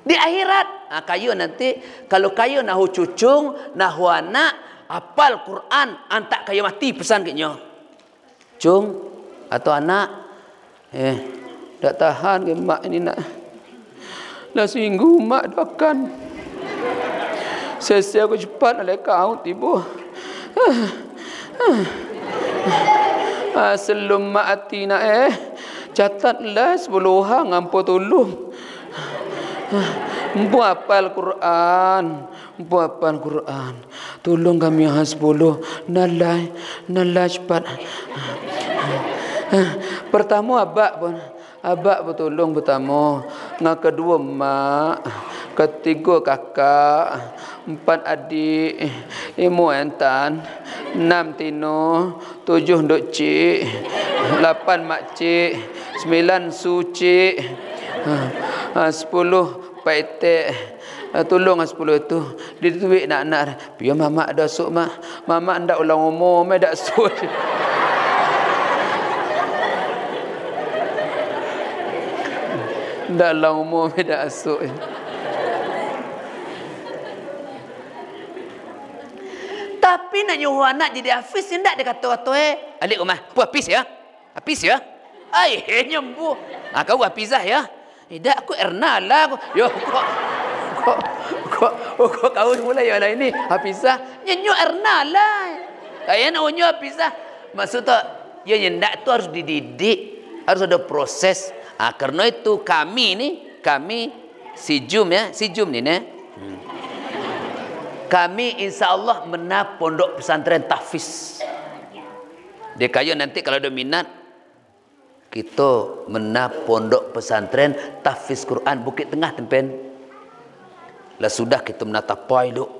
Di akhirat, kayu nanti kalau kayu nahu cucung, nahu anak, apal Quran, antak kayu mati pesan kayaknya. Cung atau anak, tak tahan ke mak ini nak. Dah seminggu mak doakan. Saya aku cepat oleh kau tiba. Sebelum mak hati nak catatlah 10 orang hampa tolong. Empu hafal Quran. Tolong kami yang 10. Nalai cepat. Pertama abak bertolong pertama, yang kedua mak, ketiga kakak, 4 adik, 5 entan, 6 tino, 7 dok cik, 8 mak cik, 9 su cik, 10 paitek. Tolong 10 itu dituik nak biar mamak dah sok mak. Mamak ndak ulang umur, mai dak sok. Dalam umur beda asuk. Tapi nak nyuruh anak jadi hafiz tidak dia kata waktu alik rumah pu hafiz ya. Nyembuh. Kau hafizah ya. Tidak aku Erna lah aku. Yo kok kau mulai ya ini hafizah. Nyenyo Erna lah. Kayak nak nyenyo hafizah. Maksud tak ya nyendak tu harus dididik, harus ada proses. Karena itu kami si Jum ni kami insya Allah menap pondok pesantren tahfiz. Dia kaya nanti kalau ada minat kita menap pondok pesantren tahfiz Quran Bukit Tengah tempen. Lah sudah kita menatapai duk.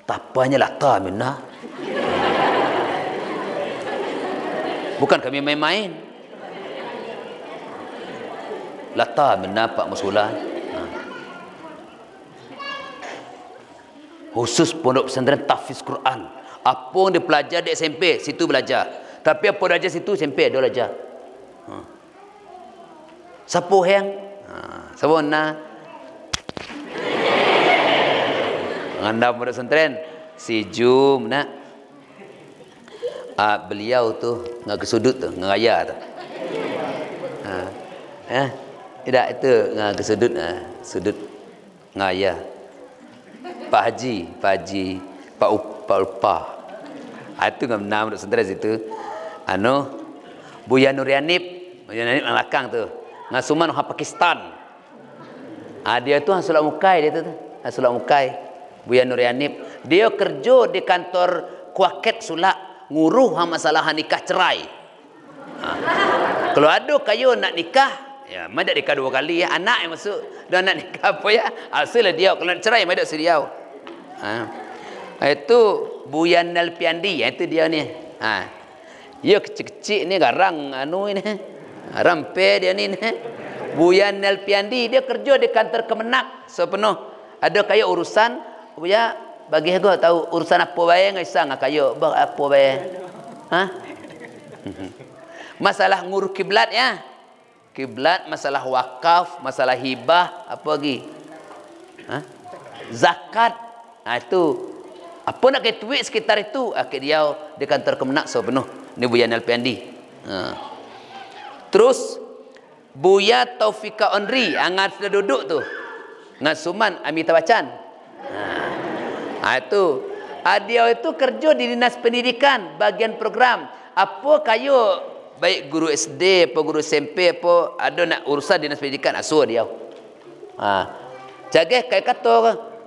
Tapanya lah ta minna. Bukan kami main-main. Lata menapak musulah. Khusus pondok pesantren tahfiz Quran. Apa yang dia belajar di SMP, situ belajar. Tapi apa belajar situ, SMP dia belajar. Siapa yang? Siapa nak? Anda pondok pesantren si Jum nak. Beliau tu ngak ke sudut tu, ngaya tu. Tidak itu ke sudut ngaya. Pak Haji, Pak Ulpa. Itu ngam nama duk sentras itu. Buya Nurianip Buya Nanip belakang tu. Ngasuman orang Pakistan. Dia tu Hasulak Mukai dia tu. Hasulak Mukai. Buya Nuryanip. Dia kerja di kantor Kuaket Sulak. Nguruh masalah nikah cerai. Kalau ada kayu nak nikah, ya, mai dak nikah 2 kali ya, anak yang masuk. Dan nak nikah apa ya? Asal dia kalau nak cerai mai dak seriau. Itu Buya Nalpiandi, itu dia ni. Dia kecil-kecil ni garang ini. Rampe dia ni. Buya Nalpiandi dia kerja di kantor Kemenak sepenuh. Ada kayu urusan Buya bagi aku tahu urusan apa bae ngisang kayu apa bae. Masalah ngurus kiblat ya. Kiblat, masalah wakaf, masalah hibah, apa lagi? Zakat. Itu apa nak ke tweet sekitar itu? Akhir dia di kantor Kemenak sepenuh. Ni Buya Nalpiandi. Terus Buya Taufika Onri angat sudah duduk tu. Ngasuman Amitabh Bachchan. Itu dia itu kerja di Dinas Pendidikan bagian program. Apa kayu baik guru SD apa guru SMP apa ada nak urusan Dinas Pendidikan asuh dia. Jaga kayak kata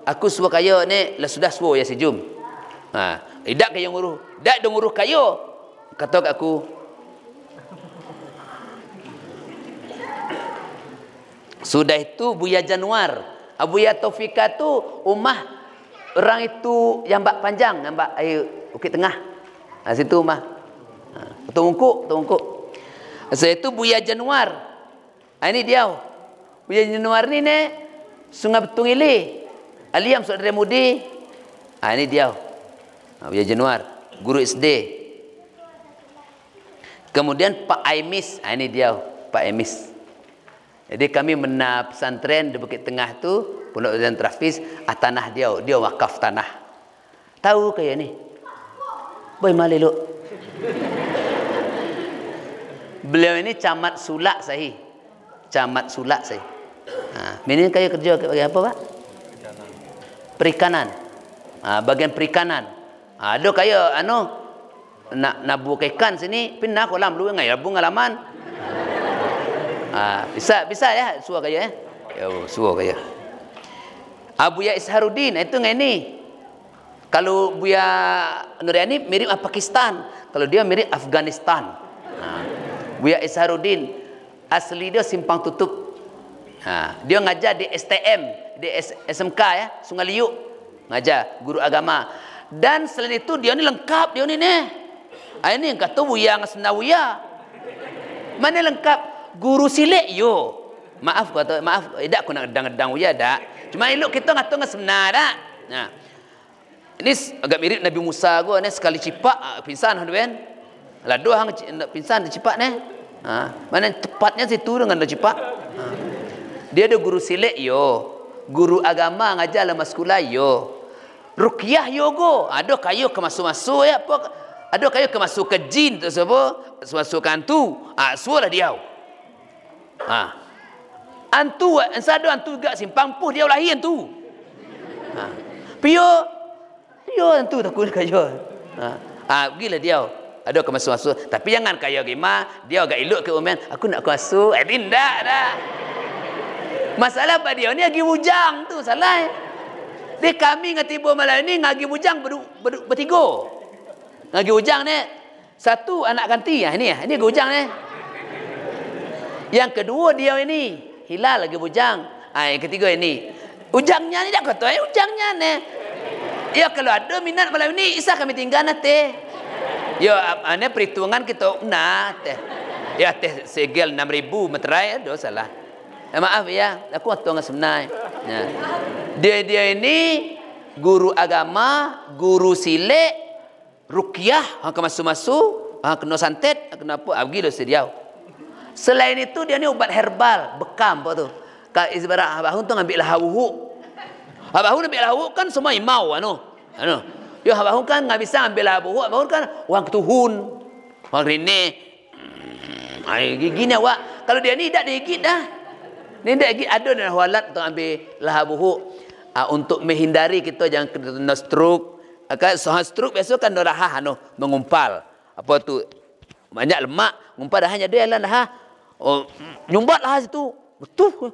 aku suruh kayu ni lah sudah suruh ya si jum. Tidak kayu nguruh. Dak dong nguruh kayu. Kata kat aku. Sudah itu Buya Januar, Buya Taufika tu rumah orang itu yang bak panjang, yang bak air Bukit Tengah. Situ rumah. Tungkuk. Saya itu Buya Januar. Ini dia. Buya Januar ni Sungai Betung Ili. Aliam Saudara Mudi. Ini dia. Buya Januar, guru SD. Kemudian Pak Aimis, ini dia Pak Aimis. Jadi kami mena pesantren di Bukit Tengah tu, Pondok Pesantren Trafis, tanah dia wakaf tanah. Tahu kayak ni? Boy malelok. Beliau ini camat Sulak sahi. Camat Sulak sahi. Ini kayak kerja bagian apa, Pak? Perikanan. Bagian perikanan. Ada kayak nak nabu ikan sini, pindah kolam lu ngai labung alaman. Bisa ya suah kaya suah kaya. Buya Isharuddin itu ngeni. Kalau Buya Nuryanip mirip Pakistan, kalau dia mirip Afghanistan. Buya Isharuddin asli dia Simpang Tutup. Dia ngajar di STM, di SMK ya, Sungai Liuk. Ngajar guru agama. Dan selain itu dia ni lengkap dia ni. Ini yang kata Buya Ngasnawiya. Mana lengkap? Guru silek yo. Maaf tidak aku nak gedang-gedang Buya dak. Cuma elok kita ngato sebenar dak. Ini agak mirip Nabi Musa gua ni sekali cipak pingsan kan. Lah dua hang pingsan di cipak ni. Mana tepatnya situ dengan cipak. Dia ada guru silek yo. Guru agama ngajar lama sekolah yo. Ruqyah yo go. Ada kayu ke masuk-masuk ya apa. Ada kayu ke masuk ke jin tu siapa? Masuk ke hantu. Sualah dia. Antu ensado antu gak simpang puh dia lahir antu. Pio antu takut kayo. Gila dia. Ada ke masuk-masuk. Tapi jangan kayo gimana dia agak elok ke umen. Aku nak masuk. Tidak dah. Masalah pada dia ni lagi bujang tu salah. Dia kami ngatibo malam ni ngagi bujang bertiga. Ngagi bujang ni satu anak ganti ini bujang ni. Yang kedua dia ini hilal lagi bujang. Yang ketiga ini ujangnya ni tak kata ujangnya ni. Ya kalau ada minat malam ni isa kami tinggal nate. Ya ane perhitungan kita teh. Ya teh segel 6,000 meterai doh salah. Maaf ya, aku atau sebenarnya. Dia ini guru agama, guru silek, ruqyah, hang masuk-masuk, hang kena santet, kenapa? Gila sediau. Selain itu dia ni ubat herbal, bekam apa tu. Ka ibarat abahun tu ambil lahawuh. Abahun ambil lahawuh kan semua imau Yo abahun kan enggak bisa ambil lahawuh, abahun kan wang ketuhun. Wang rene. Gini awak. Kalau dia ni tak digigit dah. Ni tak gigit ada dan walat untuk ambil lahawuh. Untuk menghindari kita jangan kena stroke. Kan stroke biasa kan darah mengumpal. Apa tu? Banyak lemak, ngumpal dah hanya dia lah dah. Oh, nyumbatlah situ. Betul.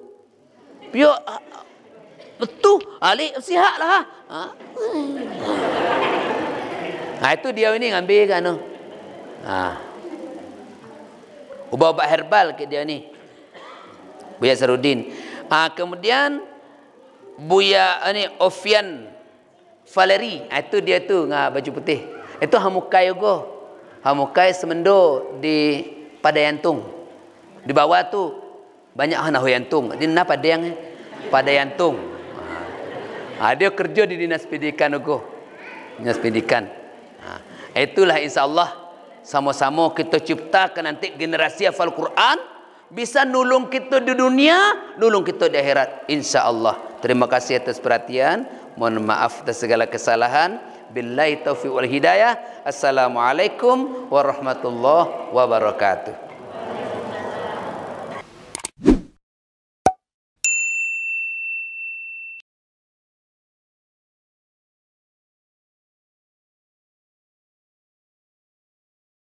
Biar betul. Ali sihatlah. Itu dia ini ngambil kan tu. Ubat-ubat herbal ke dia ni. Buya Sarudin. Kemudian Buya ni Ovian Valeri. Itu dia tu ngah baju putih. Itu hamukai juga. Hamukai semendo di Padayantung. Di bawah tu banyak hanahu yantung. Di mana Padayang? Padayantung. Dia kerja di Dinas Pendidikan juga. Dinas Pendidikan. Itulah insya-Allah sama-sama kita ciptakan nanti generasi hafal Quran bisa nulung kita di dunia, nulung kita di akhirat insya-Allah. Terima kasih atas perhatian. Mohon maaf atas segala kesalahan. Billahi taufiq wal hidayah. Assalamualaikum warahmatullahi wabarakatuh.